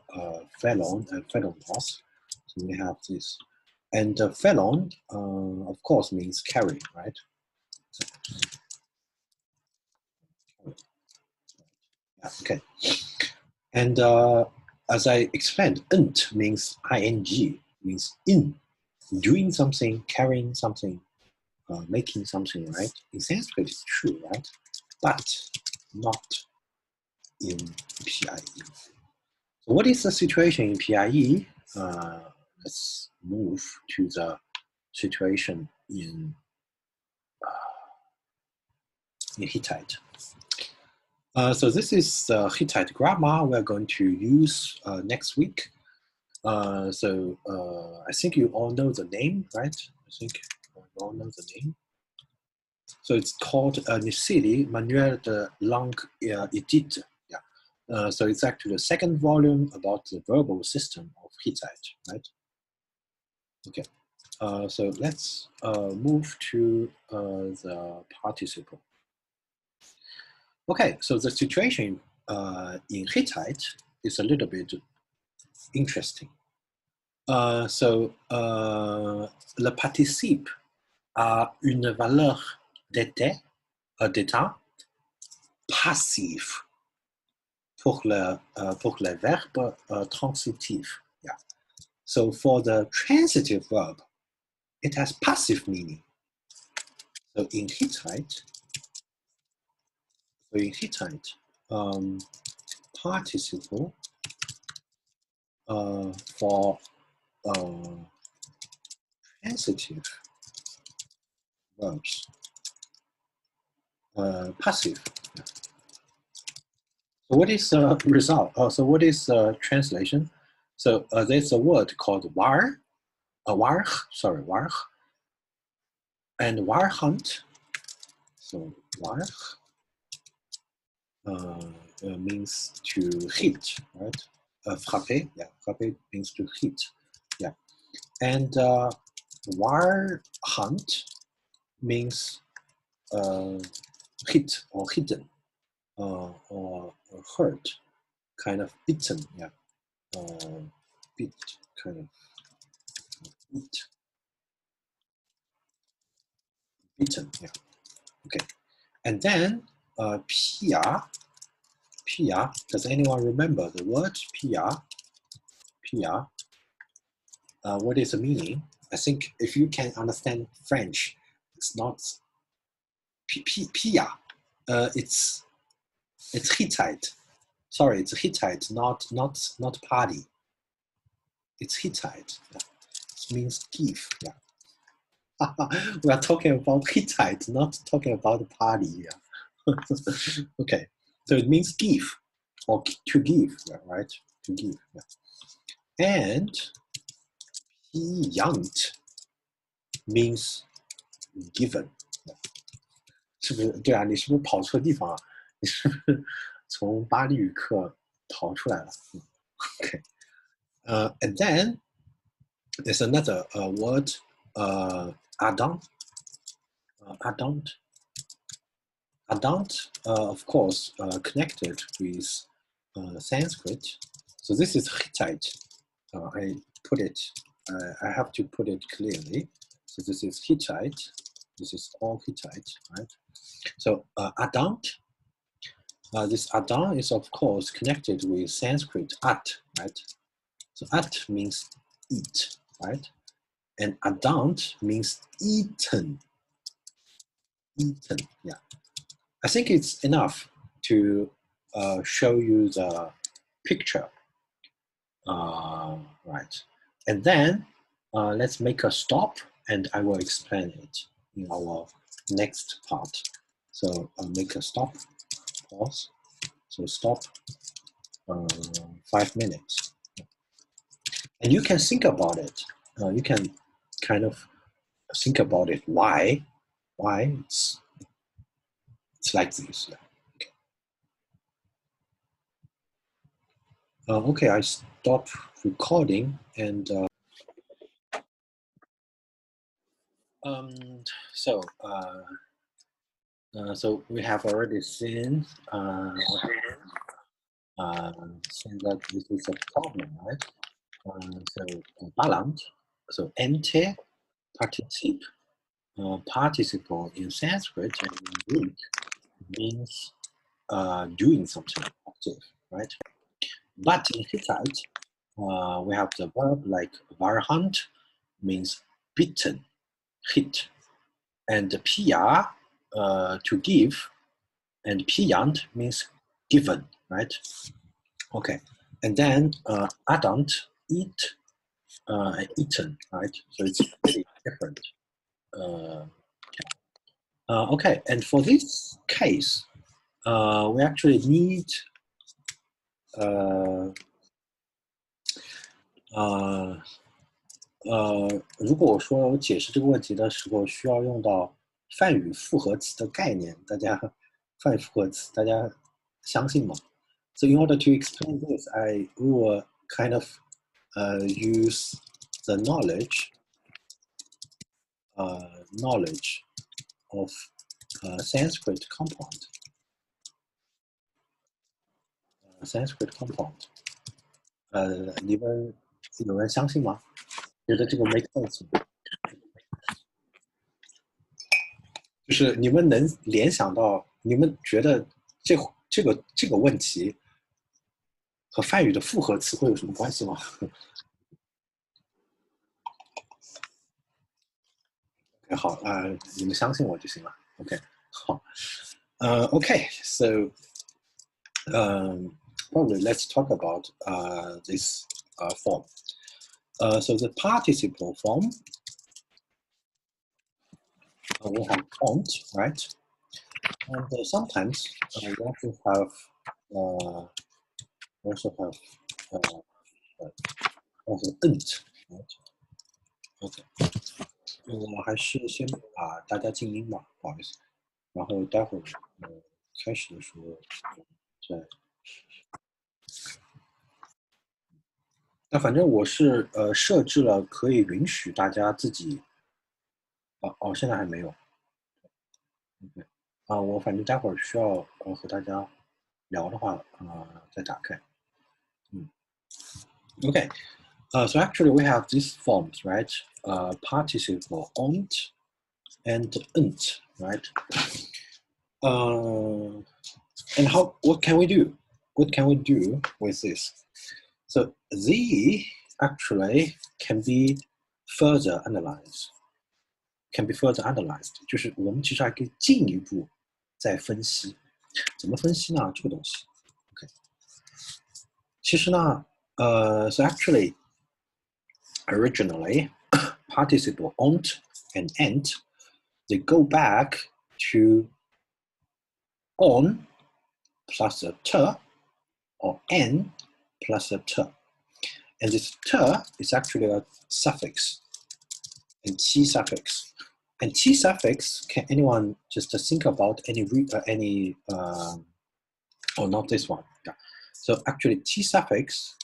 Pheron and pherontos. So we have this, and pheron, of course, means carry, right? Yeah, okay. And as I explained, int means ing, means in, doing something, carrying something, making something, right? In Sanskrit, it's true, right? But not in PIE. So what is the situation in PIE? Let's move to the situation in Hittite. So this is the Hittite grammar we're going to use next week. I think you all know the name, right? I think you all know the name. So it's called Nicidi, Manuel de Langue Edite. Yeah. So it's actually the second volume about the verbal system of Hittite, right? Okay. So let's move to the participle. Okay, so the situation in Hittite is a little bit interesting. Le participe a une valeur d'état passif pour le verbe transitif. Yeah. So for the transitive verb, it has passive meaning. So in Hittite, participle for transitive verbs, passive. So what is the result? So what is the translation? So there's a word called warch, and warhunt. So warch means to hit, right? Frapper, yeah, frapper means to hit, yeah. And warhunt means hit or hidden or hurt, kind of bitten, yeah. Bit, kind of bit. Bitten, yeah. Okay. And then pia, does anyone remember the word pia? Pia, what is the meaning? I think if you can understand French, it's not pia. It's Hittite. Sorry, it's Hittite, not party. It's Hittite. Yeah. It means give. Yeah. We are talking about Hittite, not talking about the party. Yeah. Okay, so it means give or to give, yeah, right? To give. Yeah. And yant means given. 是不是？对啊，你是不是跑错地方了？你是不是从巴黎语课逃出来了？Okay. And then there's another word, adont. Adont, of course, connected with Sanskrit. So this is Hittite. I have to put it clearly. So this is Hittite. This is all Hittite, right? So adont This Adam is of course connected with Sanskrit at, right? So at means eat, right? And adant means eaten. Eaten, yeah. I think it's enough to show you the picture, right? And then let's make a stop, and I will explain it in our next part. So make a stop, pause. So stop 5 minutes. And you can think about it. You can kind of think about it. Why it's like this. Okay, I stop recording, and so we have already seen that this is a problem, right? So balance, so ente, participle in Sanskrit and in Greek means doing something active, right? But in Hittite, we have the verb like varhant means bitten, hit, and pia to give, and piyant means given, right? Okay, and then adant, eat, eaten, right? So it's pretty different. Okay, and for this case, we actually need如果我说我解释这个问题的时候需要用到泛语复合词的概念，泛语复合词大家相信吗？ So in order to explain this, I will kind of use the knowledge of Sanskrit compound. Sanskrit compound. 你们有人相信吗？觉得这个 make sense 吗？就是你们能联想到，你们觉得这个问题和泛语的复合词会有什么关系吗？好，你们相信我就行了。OK， 好，OK， so probably let's talk about this form. So the participle form, we have font, right? And sometimes we also have int, right? OK， 我还是先把大家静音吧，不好意思。然后待会儿开始的时候再。那反正我是设置了可以允许大家自己，现在还没有。OK， 我反正待会儿需要和大家聊的话，再打开。OK， so actually we have these forms, right? Participle ont and int, right? And what can we do? What can we do with this? So they actually can be further analyzed. 就是我们其实还可以进一步再分析。怎么分析呢？这个东西 ，OK。其实呢，so actually, originally, participle ont and ent, they go back to on plus a t or n plus a t. And this t is actually a suffix, and t suffix. And t suffix, can anyone just think about any oh, not this one. Yeah. So actually t suffix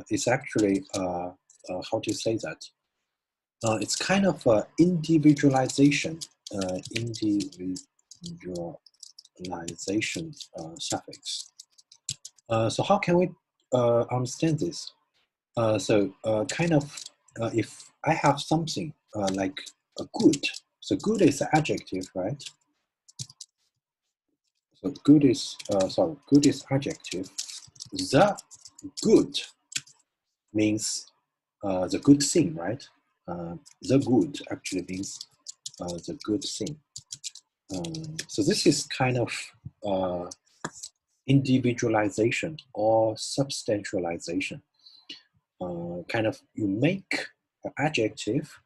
is actually, how do you say that? It's kind of individualization, suffix. So how can we understand this? So kind of if I have something like a good, so good is an adjective, right? So good is good is adjective. The good means the good thing, right? The good actually means the good thing. So this is kind of individualization or substantialization. Kind of you make an adjective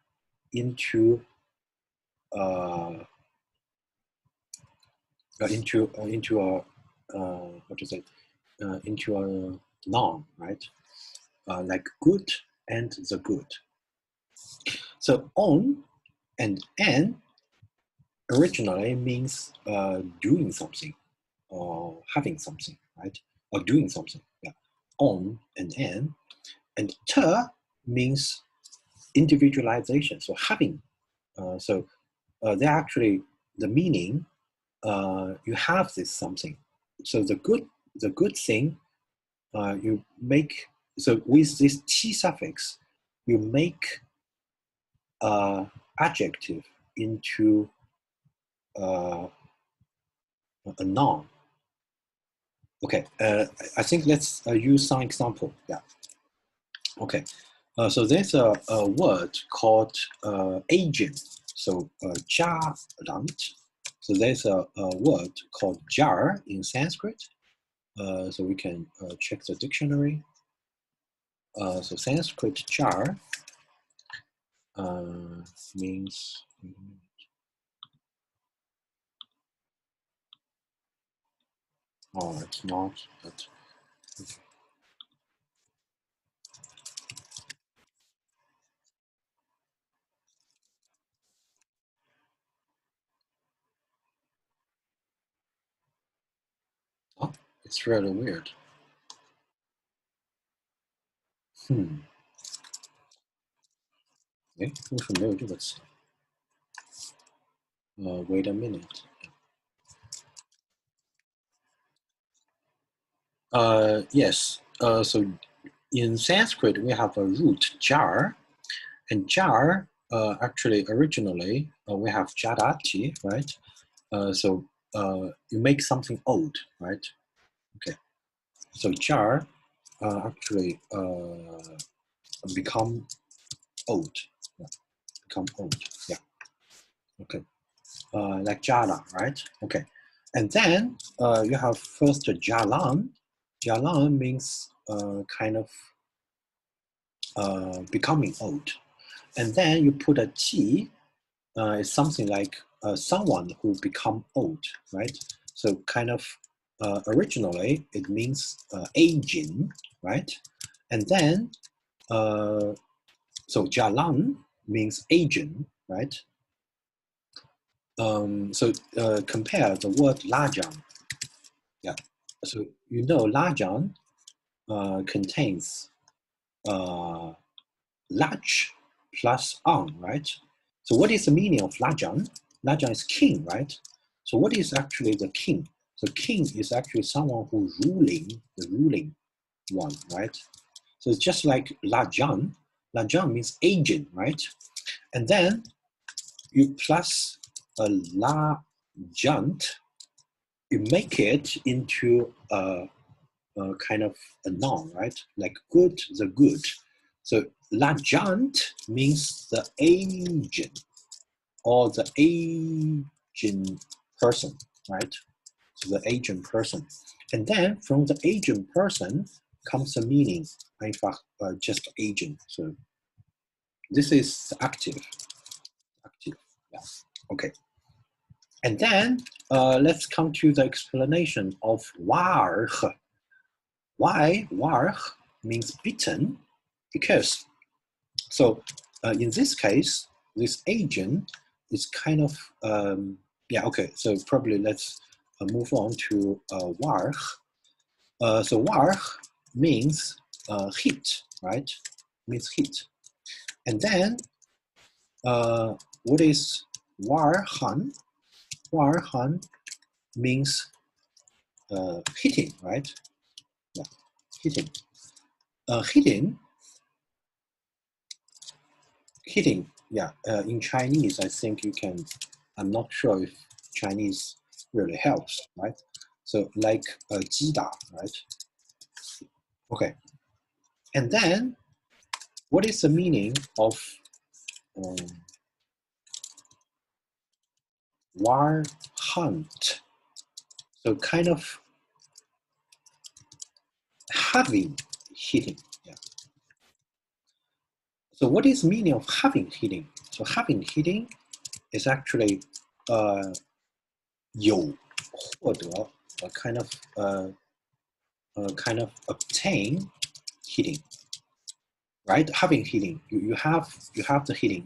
into a what to say, into a noun, right? Like good and the good. So on and an originally means doing something or having something, right? Or doing something. Yeah. On and an. And ter means individualization. So having. They're actually the meaning. You have this something. So the good thing you make. So with this t suffix, you make adjective into a noun. Okay, I think let's use some example. Yeah. Okay, so there's a word called agent. So jarant. So there's a word called jar in Sanskrit. So we can check the dictionary. So Sanskrit jar means. Oh, it's not. But okay. Oh, it's really weird. Eh, 为什么没有这个词？ wait a minute. Yes. So in Sanskrit, we have a root jar, and jar actually originally we have jarati, right? So you make something old, right? Okay. So jar actually become old. Yeah. Become old. Yeah. Okay. Like jala, right? Okay. And then you have first jalan. Jalan means kind of becoming old. And then you put a T, it's something like someone who become old, right? So kind of originally it means aging, right? And then, so jalan means aging, right? So compare the word lajan. Yeah. So you know lajan contains large plus on, right? So what is the meaning of lajan? Lajan is king, right? So what is actually the king? So king is actually someone who ruling, the ruling one, right? So it's just like lajan. Lajan means agent, right? And then you plus a lajant, you make it into a kind of a noun, right? Like good, the good. So lajant means the agent or the agent person, right? So the agent person. And then from the agent person comes the meaning, in fact, just agent. So this is active, yeah, okay. And then let's come to the explanation of warch. Why warch means bitten? Because, so in this case, this agent is kind of, yeah, okay, so probably let's move on to warch. So warch means heat, right? Means heat. And then what is warhan? Warhan means hitting, right? Yeah, hitting. Hitting, yeah. In Chinese, I think you can, I'm not sure if Chinese really helps, right? So like Jida, right? Okay. And then, what is the meaning of war hunt? So kind of having hitting. Yeah. So what is the meaning of having hitting? So having hitting is actually 有获得 kind of obtain hitting, right? Having hitting, you have the hitting,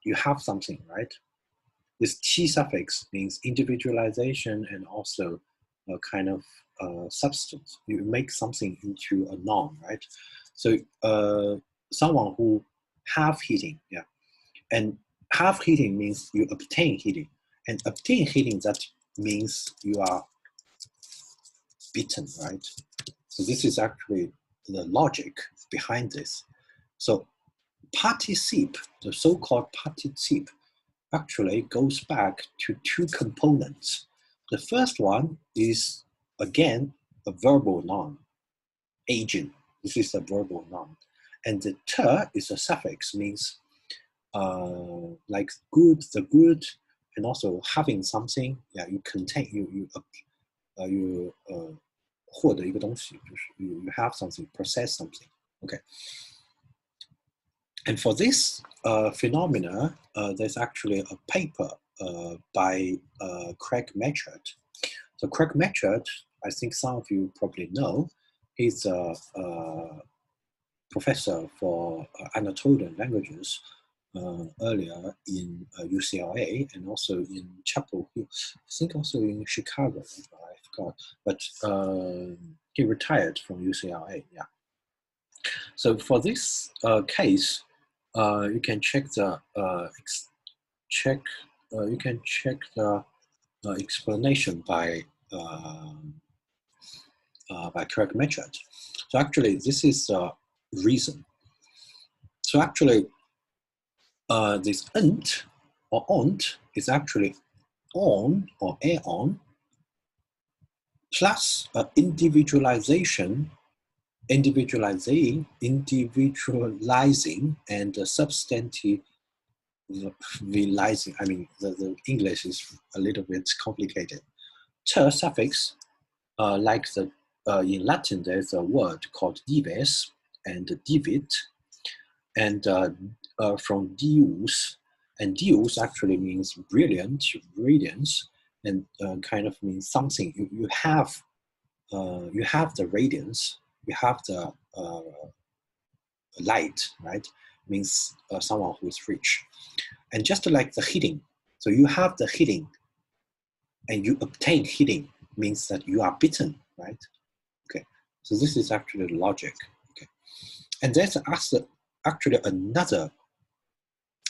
you have something, right? This T suffix means individualization and also a kind of substance. You make something into a noun, right? So someone who have hitting, yeah. And have hitting means you obtain hitting. And obtain hitting, that means you are beaten, right? So this is actually the logic behind this. So participe, the so-called participe, actually goes back to two components. The first one is, again, a verbal noun, agent. This is a verbal noun. And the ter is a suffix, means like good, the good, and also having something. Yeah, you contain, you 获得一个东西，就是 you have something, possess something. Okay. And for this phenomena, there's actually a paper by Craig Metchard. So Craig Metchard, I think some of you probably know, he's a professor for Anatolian languages earlier in UCLA and also in Chapel Hill, I think also in Chicago, I forgot, but he retired from UCLA, yeah. So for this case, you can check the explanation by Craig Metchard. So actually, this is the reason. So actually, this ent or ont is actually on or aeon plus individualizing, and substantivizing. I mean, the English is a little bit complicated. Ter suffix, like in Latin, there's a word called dives and divit, and from deus, and deus actually means brilliant, radiance, and kind of means something. You have the radiance, you have the light, right? Means someone who is rich. And just like the hitting, so you have the hitting and you obtain hitting means that you are bitten, right? Okay, so this is actually the logic. Okay, and there's actually another.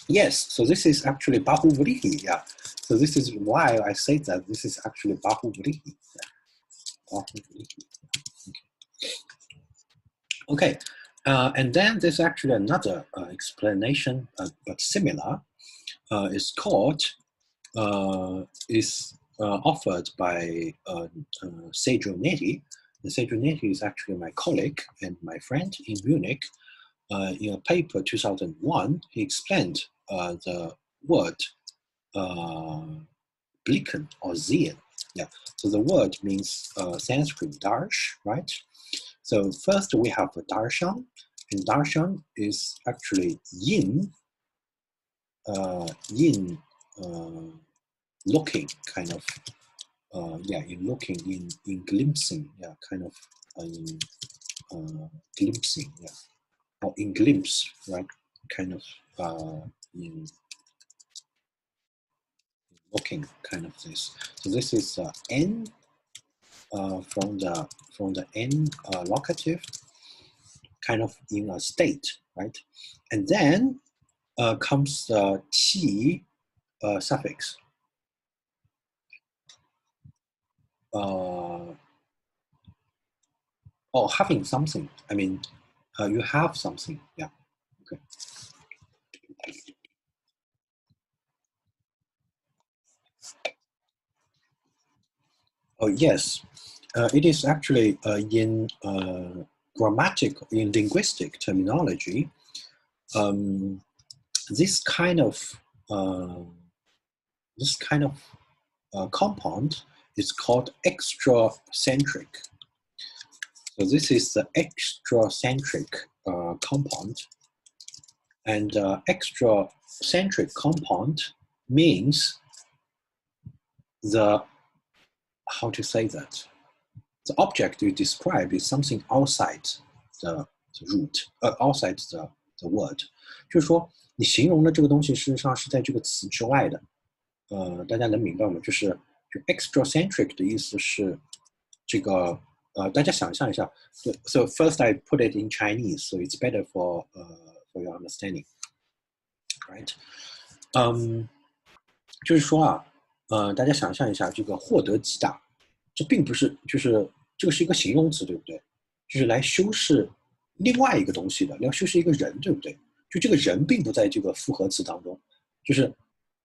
Yes, so this is actually bahuvrihi, yeah. So this is why I say that this is actually bahuvrihi. Yeah. Okay, and then there's actually another explanation, but similar. Is called, is offered by Sergio Neri. And Sergio Neri is actually my colleague and my friend in Munich. In a paper 2001, he explained the word blicken or sehen. Yeah, so the word means Sanskrit darsh, right? So first we have a darshan, and darshan is actually yin, looking, kind of, in looking, in glimpsing, yeah, kind of, in glimpsing, yeah, or in glimpse, right, kind of, in looking, kind of this. So this is n from the n locative, kind of in a state, right, and then comes the t suffix. Or having something. I mean, you have something. Yeah. Okay. Oh, yes. It is actually in linguistic terminology, this kind of compound is called extracentric. So this is the extracentric compound, and extracentric compound means how to say that? The object you describe is something outside the root, outside the word. 就是说，你形容的这个东西，事实上是在这个词之外的。大家能明白吗？就 extracentric 的意思是这个大家想象一下。So first I put it in Chinese, so it's better for your understanding, right? 就是说啊。大家想象一下，这个获得击打，这并不是，这个是一个形容词，对不对？就是来修饰另外一个东西的，要修饰一个人，对不对？就这个人并不在这个复合词当中，就是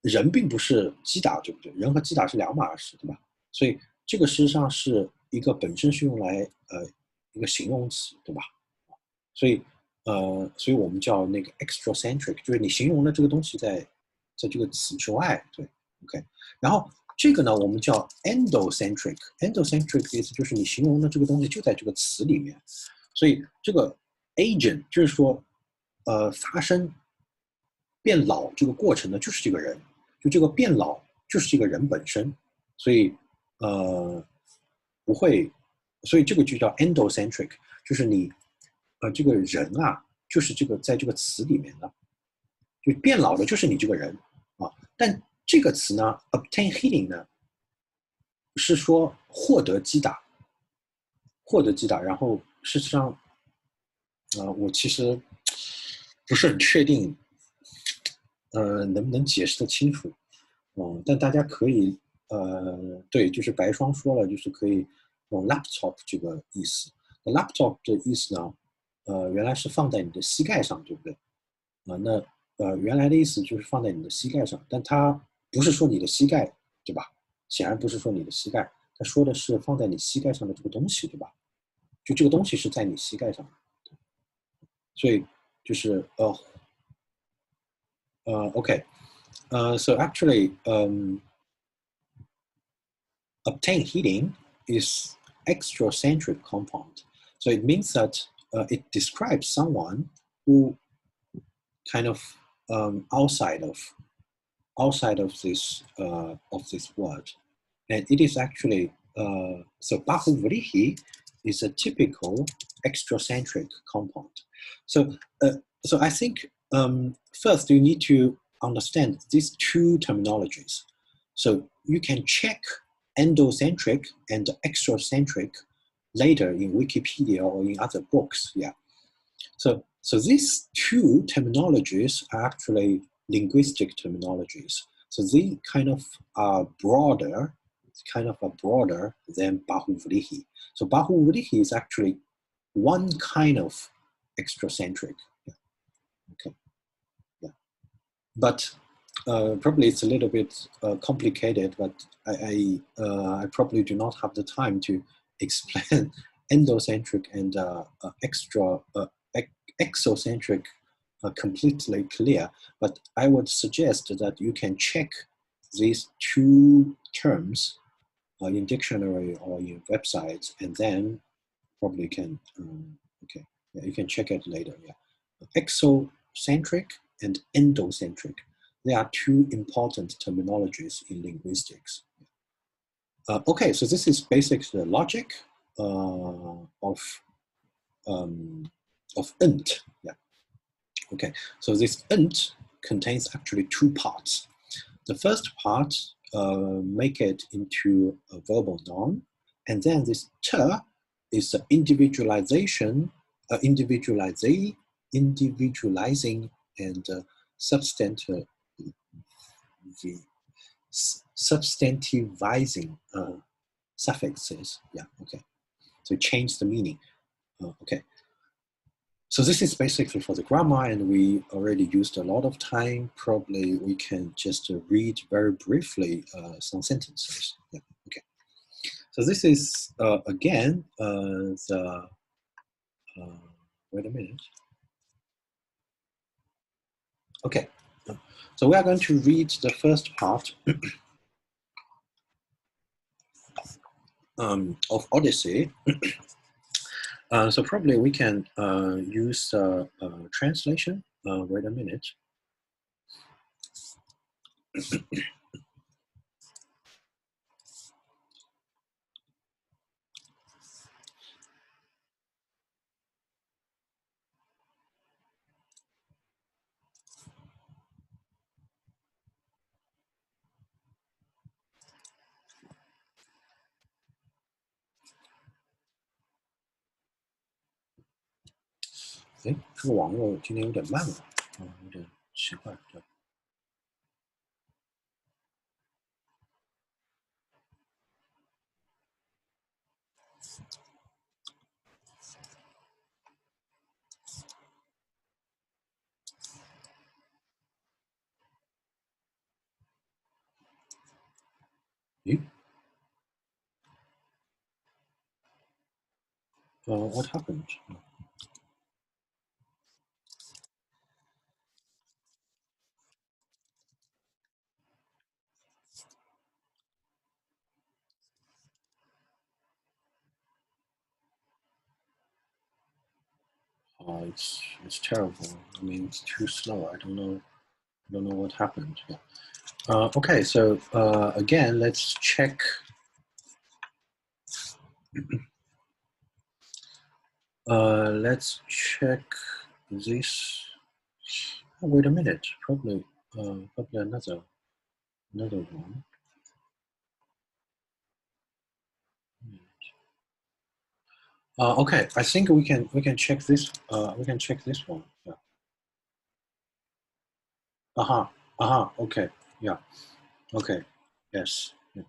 人并不是击打，对不对？人和击打是两码事，对吧？所以这个事实上是一个本身是用来一个形容词，对吧？所以我们叫那个 extracentric， 就是你形容的这个东西在这个词之外，对。OK， 然后这个呢，我们叫 endocentric。endocentric 的意思就是你形容的这个东西就在这个词里面，所以这个 agent 就是说，发生变老这个过程呢，就是这个人，就这个变老就是这个人本身，所以不会，所以这个就叫 endocentric， 就是你这个人啊，就是这个在这个词里面的，就变老的就是你这个人啊，但这个词呢 ，obtain healing 呢，是说获得击打，然后事实上，我其实不是很确定，能不能解释得清楚，但大家可以，对，就是白霜说了，就是可以用 laptop 这个意思。那 laptop 的意思呢，原来是放在你的膝盖上，对不对？原来的意思就是放在你的膝盖上，但它不是说你的膝盖，对吧？显然不是说你的膝盖，他说的是放在你膝盖上的这个东西，对吧？就这个东西是在你膝盖上的，所以就是OK， so actually obtain healing is extracentric compound, so it means that it describes someone who kind of outside of this word, and it is actually so bahuvrihi is a typical extracentric compound. So I think first you need to understand these two terminologies. So you can check endocentric and extracentric later in Wikipedia or in other books. Yeah. So these two terminologies are actually linguistic terminologies. So they kind of are broader than bahuvrihi. So bahuvrihi is actually one kind of extracentric. Yeah. Okay. Yeah. But probably it's a little bit complicated, but I probably do not have the time to explain endocentric and exocentric completely clear, but I would suggest that you can check these two terms in dictionary or in websites, and then probably can okay, yeah, you can check it later. Yeah, exocentric and endocentric, they are two important terminologies in linguistics. Okay, so this is basically the logic of ent. Yeah. Okay, so this ent contains actually two parts. The first part make it into a verbal noun, and then this ter is the individualizing and substantivizing suffixes. Yeah, okay. So change the meaning. Okay. So this is basically for the grammar, and we already used a lot of time. Probably we can just read very briefly some sentences. Yeah, okay. So this is again the wait a minute. Okay, so we are going to read the first part of Odyssey. So probably we can use translation. Wait a minute.哎，这个网络今天有点慢了，有点奇怪。对。咦？What happened? It's terrible. I mean, it's too slow. I don't know what happened. Yeah. Okay, so again, let's check. Let's check this. Oh, wait a minute. Probably another one. Okay, I think we can check this. We can check this one. Yeah. Okay. Yeah. Okay. Yes. Yeah.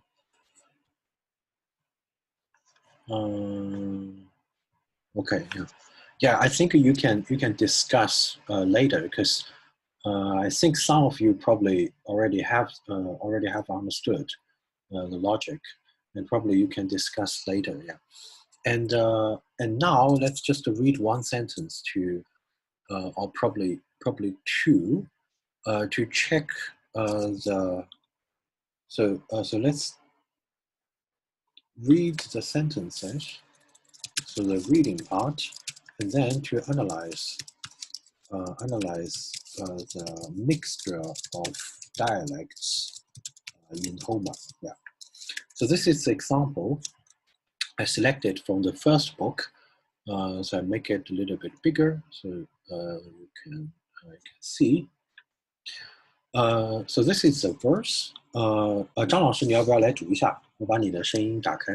Okay. Yeah. Yeah. I think you can discuss later because I think some of you probably already have understood the logic, and probably you can discuss later. Yeah. And now let's just read one sentence to, or probably two, to check the. So let's read the sentences. So the reading part, and then to analyze the mixture of dialects in Homer. Yeah. So this is the example I selected from the first book. So I make it a little bit bigger so you can see. So this is the verse. 张老师，你要不要来读一下？我把你的声音打开。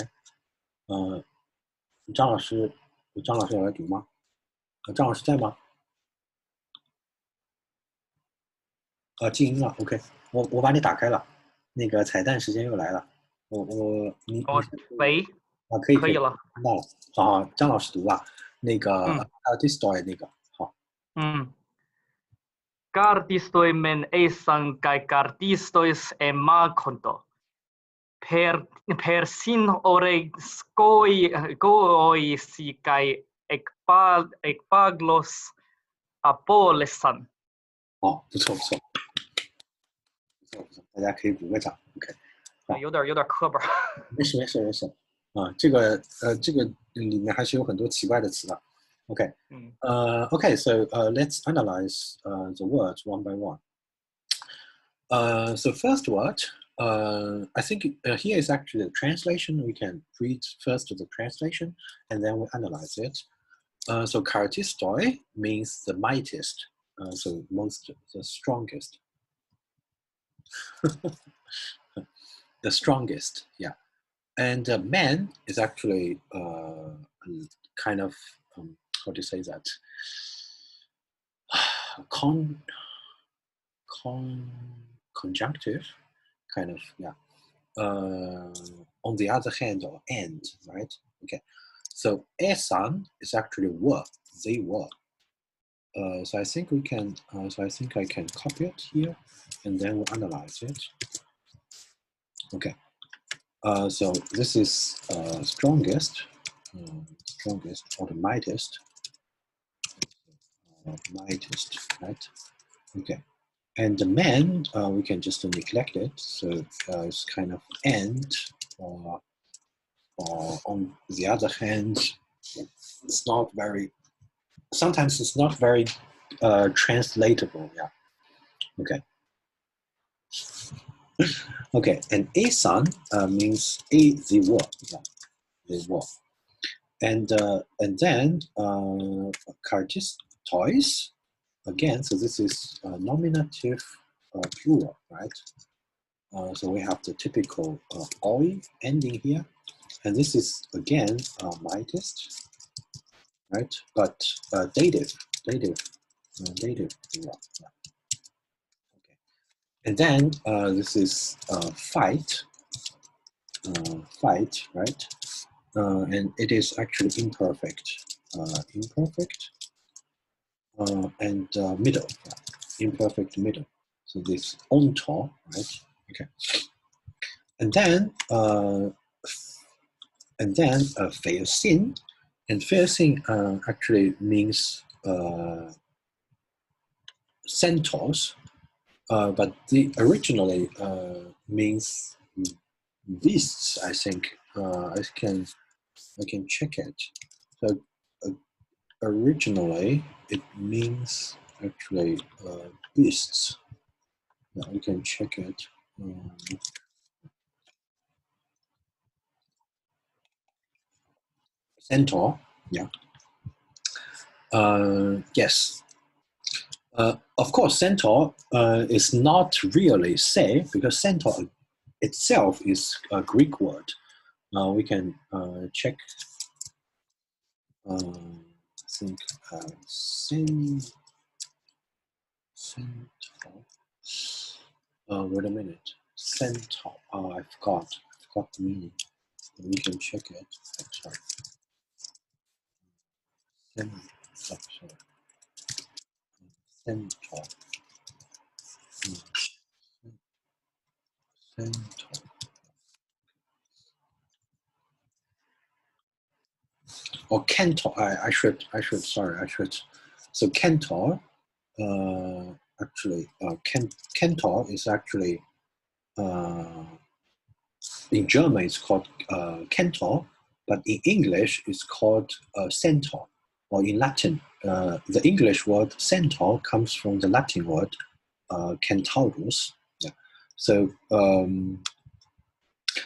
张老师要来读吗？张老师在吗？静音了 ，OK， 我把你打开了，那个彩蛋时间又来了，你喂，可以了，听到了，好，张老师读吧，那个Artistoi 那个好，Gardistoi men esan kai gardistois ema konto. Per sin ore goisi kai ekpaglos apolesan。哦，不错，大家可以鼓个掌 ，OK。有点磕巴。没事啊，这个里面还是有很多奇怪的词的 ，OK。Okay, so let's analyze the words one by one. So first word, I think here is actually the translation. We can read first the translation and then we analyze it. So kartistoi means the mightiest, so the strongest. The strongest, yeah. And man is actually kind of, how to say that? Conjunctive, kind of, yeah. On the other hand, or and, right? Okay. So esan is actually were, they were. So I think we can. So I think I can copy it here, and then we'll analyze it. Okay. So this is strongest or the mightest, right? Okay. And the man, we can just neglect it. So it's kind of and, or on the other hand, it's not very, sometimes it's not very translatable. Yeah. Okay. Okay. And a-san means the war. Yeah. The war. And then toys again. So this is nominative plural, right? So we have the typical oi ending here, and this is again mightest, right? But dative plural. Yeah. Okay. And then this is fight, right? And it is actually imperfect, and middle, yeah. Imperfect middle. So this onto, right? Okay. And then facing, and facing actually means centaurs, but the originally means beasts. I think I can check it. So originally it means actually beasts. Yeah, we can check it. Centaur, yeah. Yes. Of course, centaur is not really say, because centaur itself is a Greek word. We can check. I think centaur. Wait a minute. Centaur. I forgot the meaning. We can check it. Oh, sorry. Sorry. Centaur. Centaur. Or Cantor. I should. So Cantor, actually, Cantor is actually in German it's called Cantor, but in English it's called centaur, or in Latin, the English word centaur comes from the Latin word centaurus. Yeah. So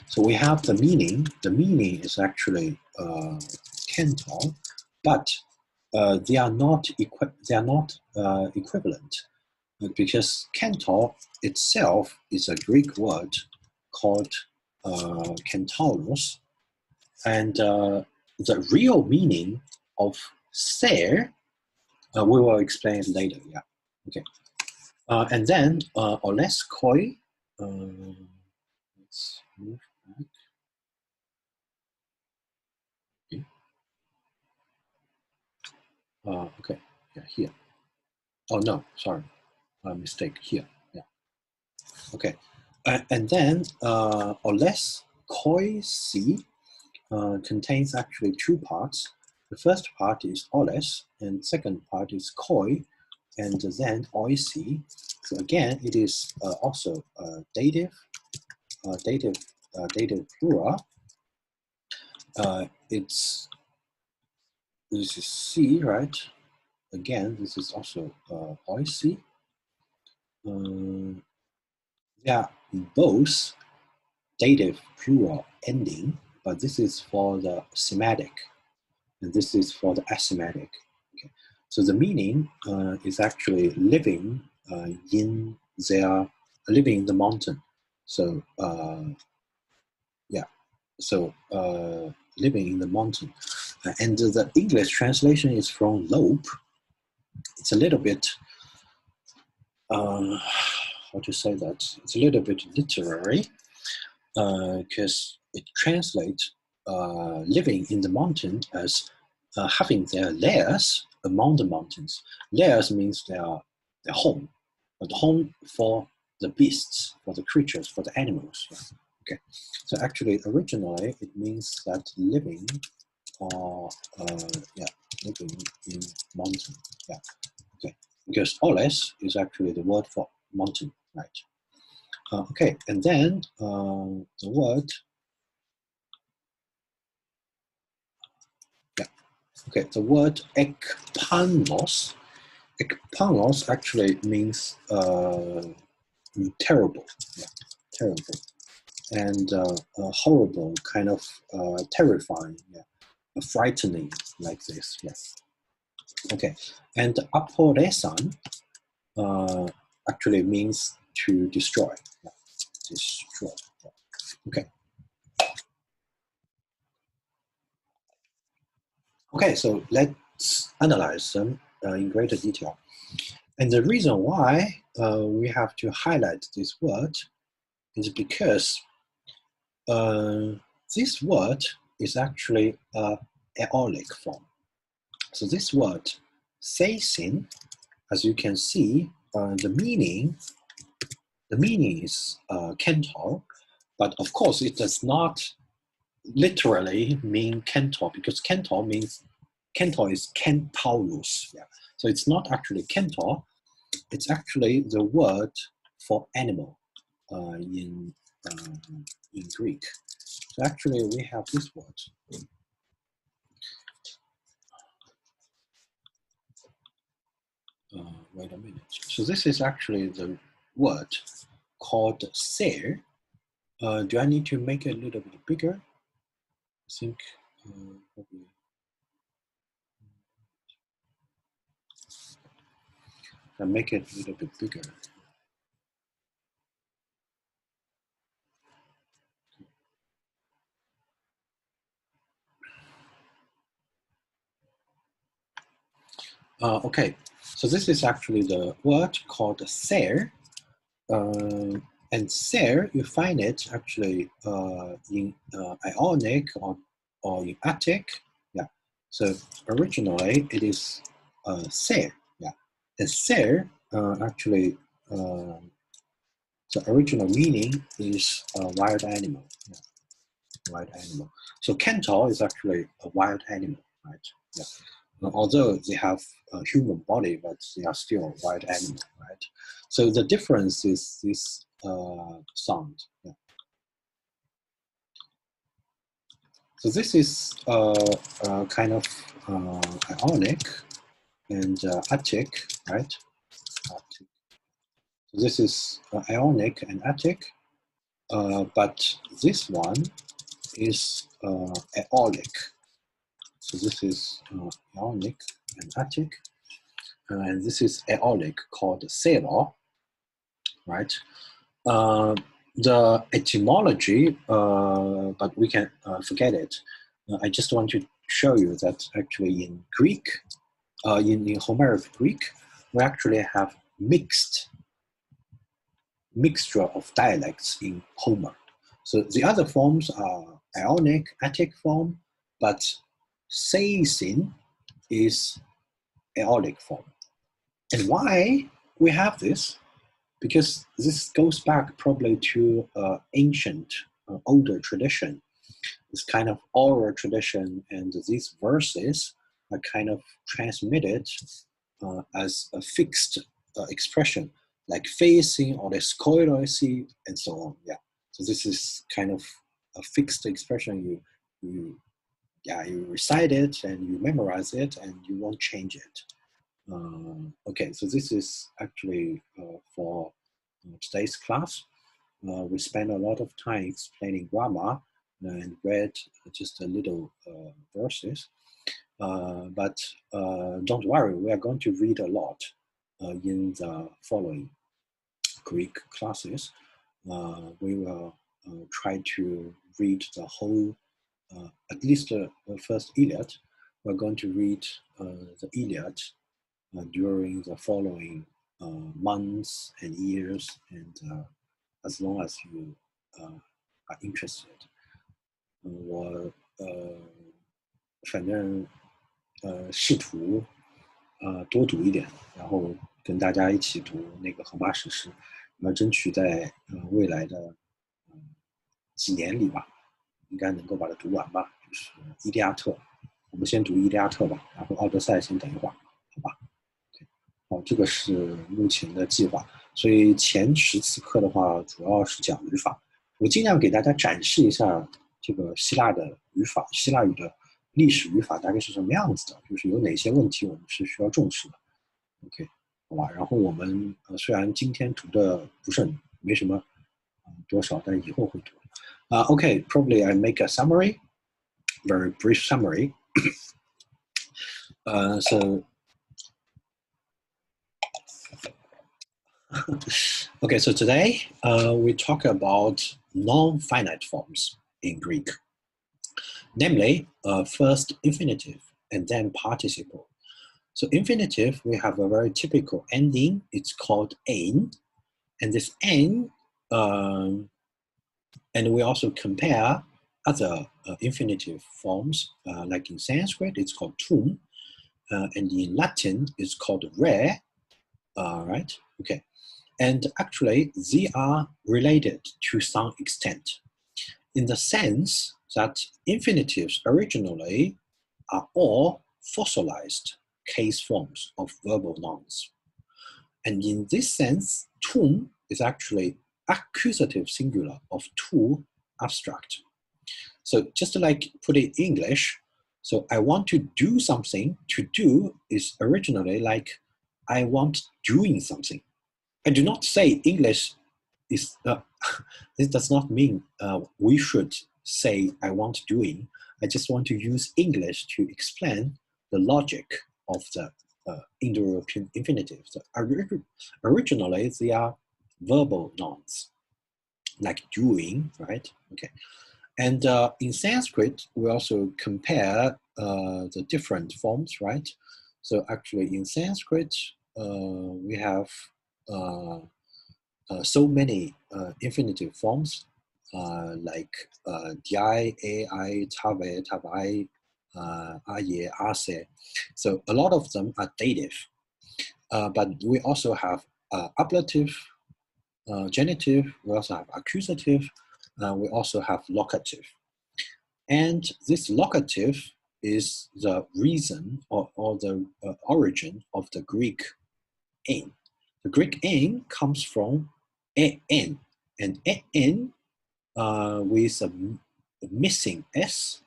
so we have the meaning. The meaning is actually centaur, but they are not equivalent, because centaur itself is a Greek word called centaurus, and the real meaning of ser we will explain it later. Yeah. Okay. And then oleskoi. Let's move back. Okay, yeah, here. Oh no, sorry, mistake here. Yeah. Okay, and then oles koi si contains actually two parts. The first part is oles, and second part is koi, and then oisi. So again, it is also dative plural. This is C, right? Again, this is also oisi. They are both dative plural ending, but this is for the semantic, and this is for the asematic. Okay. So the meaning is actually living in the mountain. So yeah, so living in the mountain, and the English translation is from lope. It's a little bit how to say that? It's a little bit literary, because it translates living in the mountain as having their lairs among the mountains. Lairs means their home, but home for the beasts, for the creatures, for the animals. Okay, so actually originally it means that living or living in mountain. Yeah, okay, because oles is actually the word for mountain, right? Okay, and then the word, okay, the word ekpanos. Ekpanos actually means terrible, terrible, and horrible, kind of terrifying, frightening, like this. Yes. Okay, and aporesan actually means to destroy. Destroy. Okay. Okay, so let's analyze them in greater detail. And the reason why we have to highlight this word is because this word is actually an Aeolic form. So this word, seisin, as you can see, the meaning is centaur, but of course it does not literally mean centaur, because centaur is centaurus. Yeah. So it's not actually centaur, it's actually the word for animal in Greek. So actually we have this word. Wait a minute. So this is actually the word called ser. Do I need to make it a little bit bigger? I think probably. I'll make it a little bit bigger. Okay, so this is actually the word called ser. And ser, you find it actually in Ionic or in Attic. Yeah. So originally it is ser. Yeah. And ser actually the original meaning is a wild animal. Yeah. Wild animal. So centaur is actually a wild animal, right? Yeah. Although they have a human body, but they are still a wild animal, right? So the difference is this sound. Yeah. So this is kind of Ionic and Attic, right? Attic. So this is Ionic and Attic, but this one is Aeolic. So this is Ionic and Attic, and this is Aeolic called Sero, right? The etymology, but we can forget it. I just want to show you that actually in Greek, in Homeric Greek, we actually have mixture of dialects in Homer. So the other forms are Ionic, Attic form, but Seisin is Aeolic form. And why we have this? Because this goes back probably to ancient, older tradition. This kind of oral tradition, and these verses are kind of transmitted as a fixed expression, like facing or escoirosi and so on. Yeah. So this is kind of a fixed expression. You recite it and you memorize it, and you won't change it. Okay, so this is actually for today's class. We spent a lot of time explaining grammar and read just a little verses. But don't worry, we are going to read a lot in the following Greek classes. We will try to read the whole, at least the first Iliad. We're going to read the Iliad during the following months and years, and as long as you are interested. 我反正试图多读一点，然后跟大家一起读那个荷马史诗，争取在未来的几年里吧，应该能够把它读完吧。就是《伊利亚特》，我们先读《伊利亚特》吧，然后《奥德赛》先等一会儿，好吧？好，这个是目前的计划。所以前10次课的话，主要是讲语法。我尽量给大家展示一下这个希腊的语法，希腊语的历史语法大概是什么样子的，就是有哪些问题我们是需要重视的。OK， 好吧。然后我们虽然今天读的不是没什么多少，但以后会读。Okay, probably I make a summary, very brief summary. Okay, so today we talk about non-finite forms in Greek, namely first infinitive and then participle. So infinitive, we have a very typical ending. It's called "n," and this "n," and we also compare other infinitive forms, like in Sanskrit, it's called "tum," and in Latin, it's called "re." Right? Okay. And actually, they are related to some extent, in the sense that infinitives originally are all fossilized case forms of verbal nouns. And in this sense, tum is actually accusative singular of tu abstract. So just like put it in English, so I want to do something, to do is originally like I want doing something. I do not say English is, this does not mean we should say I want doing. I just want to use English to explain the logic of the Indo-European infinitive. So originally, they are verbal nouns, like doing, right? Okay. And in Sanskrit, we also compare the different forms, right? So actually in Sanskrit, we have so many infinitive forms, like di, ai, tave, tavai, aye, ase. So a lot of them are dative, but we also have ablative, genitive, we also have accusative, we also have locative. And this locative is the reason or the origin of the Greek "n." The Greek "n" comes from "en," and "en" with a missing S,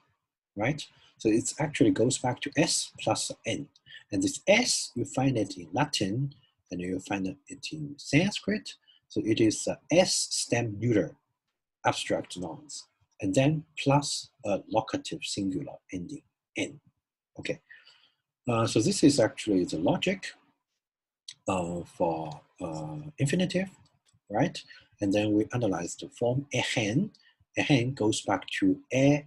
right? So it actually goes back to S plus N. And this S, you find it in Latin, and you find it in Sanskrit. So it is a S stem neuter abstract nouns, and then plus a locative singular ending, N. Okay. So this is actually the logic for infinitive, right? And then we analyze the form ehen. Ehen goes back to e,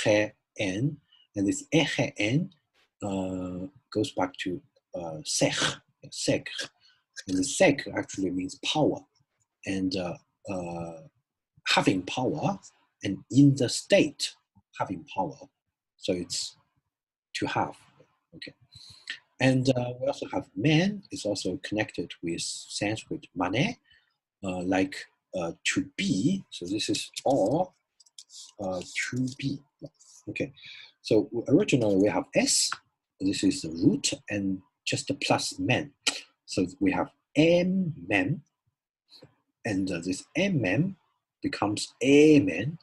he, en, and this ehen goes back to sech, sek. And the sek actually means power, and having power, and in the state having power. So it's to have, okay. And we also have man is also connected with Sanskrit mane, like to be. So this is all to be. Okay. So originally we have S. This is the root and just a plus man. So we have man, and this man becomes amen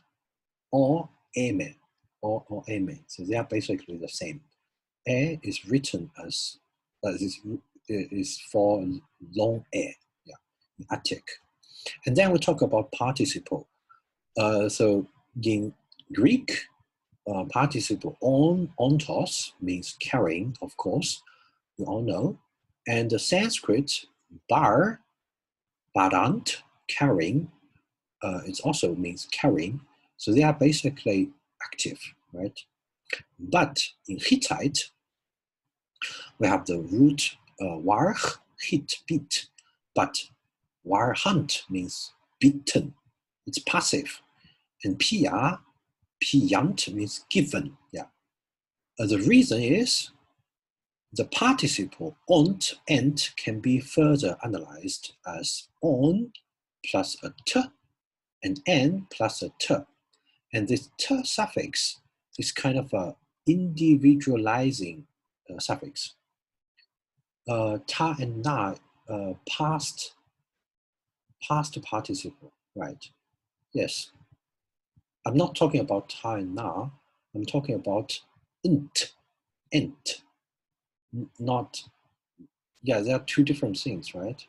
or amen or amen. So they are basically the same. A is written as is for long a, yeah, in Attic. And then we talk about participle. So in Greek, participle ontos means carrying, of course, you all know. And the Sanskrit barant, carrying, it also means carrying. So they are basically active, right? But in Hittite, we have the root warch, hit, beat, but warhunt means beaten. It's passive. And piyant means given. Yeah. The reason is the participle ont, ent can be further analyzed as on plus a t and n plus a t. And this t suffix is kind of a individualizing suffix. Ta and na, past participle, right? Yes. I'm not talking about ta and na. I'm talking about ent. Not, yeah, there are two different things, right?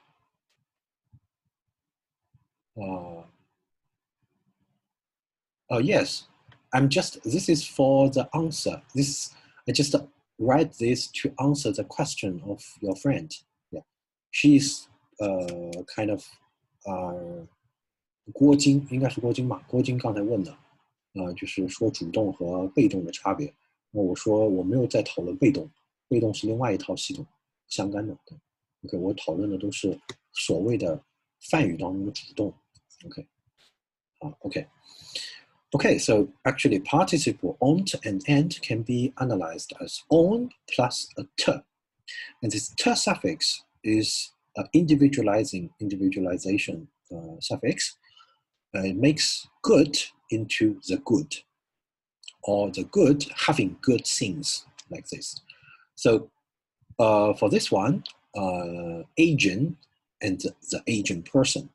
Yes, this is for the answer. I just write this to answer the question of your friend. Yeah, she's kind of 郭晶，应该是郭晶吧？郭晶刚才问的，就是说主动和被动的差别。那我说我没有在讨论被动，被动是另外一套系统相干的。对 ，OK， 我讨论的都是所谓的泛语当中的主动。OK， OK， so actually participle ont and ent can be analyzed as on plus a t, and this t suffix is an individualization suffix. It makes good into the good, or the good having good things, like this. So for this one, agent and the agent person,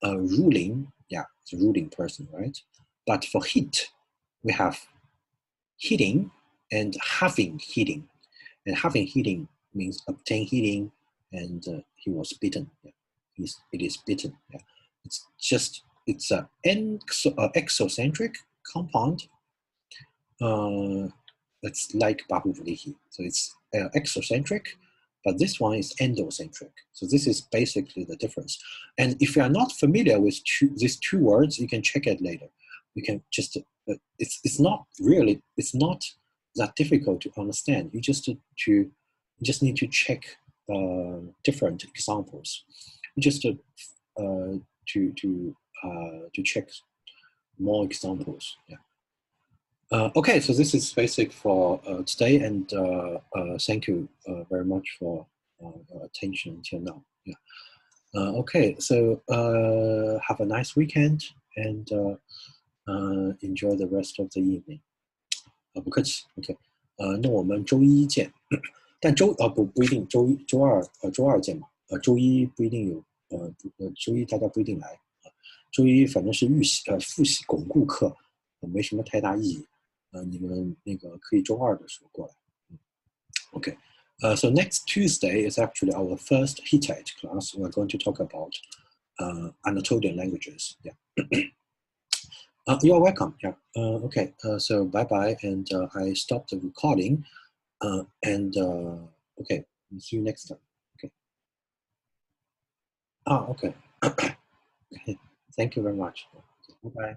ruling, yeah, the ruling person, right? But for hit, we have hitting and having hitting. And having hitting means obtain hitting, and he was bitten. Yeah. It is bitten. Yeah. It's an exocentric compound. It's like babu vlihi. So it's exocentric, but this one is endocentric. So this is basically the difference. And if you are not familiar with these two words, you can check it later. You can just, it's not that difficult to understand. You just need to check different examples. Just to check more examples. Yeah. Okay, so this is basic for today, and thank you very much for your attention until now. Yeah. Okay, so have a nice weekend, and enjoy the rest of the evening. 不客气 ，OK， 那我们周一见，但不一定，周二见嘛，周一不一定有，周一大家不一定来，周一反正是复习巩固课，没什么太大意义，你们那个可以周二的时候过来 ，OK， so next Tuesday is actually our first Hittite class. We're going to talk about Anatolian languages. Yeah. You're welcome. Yeah. Okay. So bye bye, and I stopped the recording. And okay. See you next time. Okay. Okay. Okay. Thank you very much. Bye bye.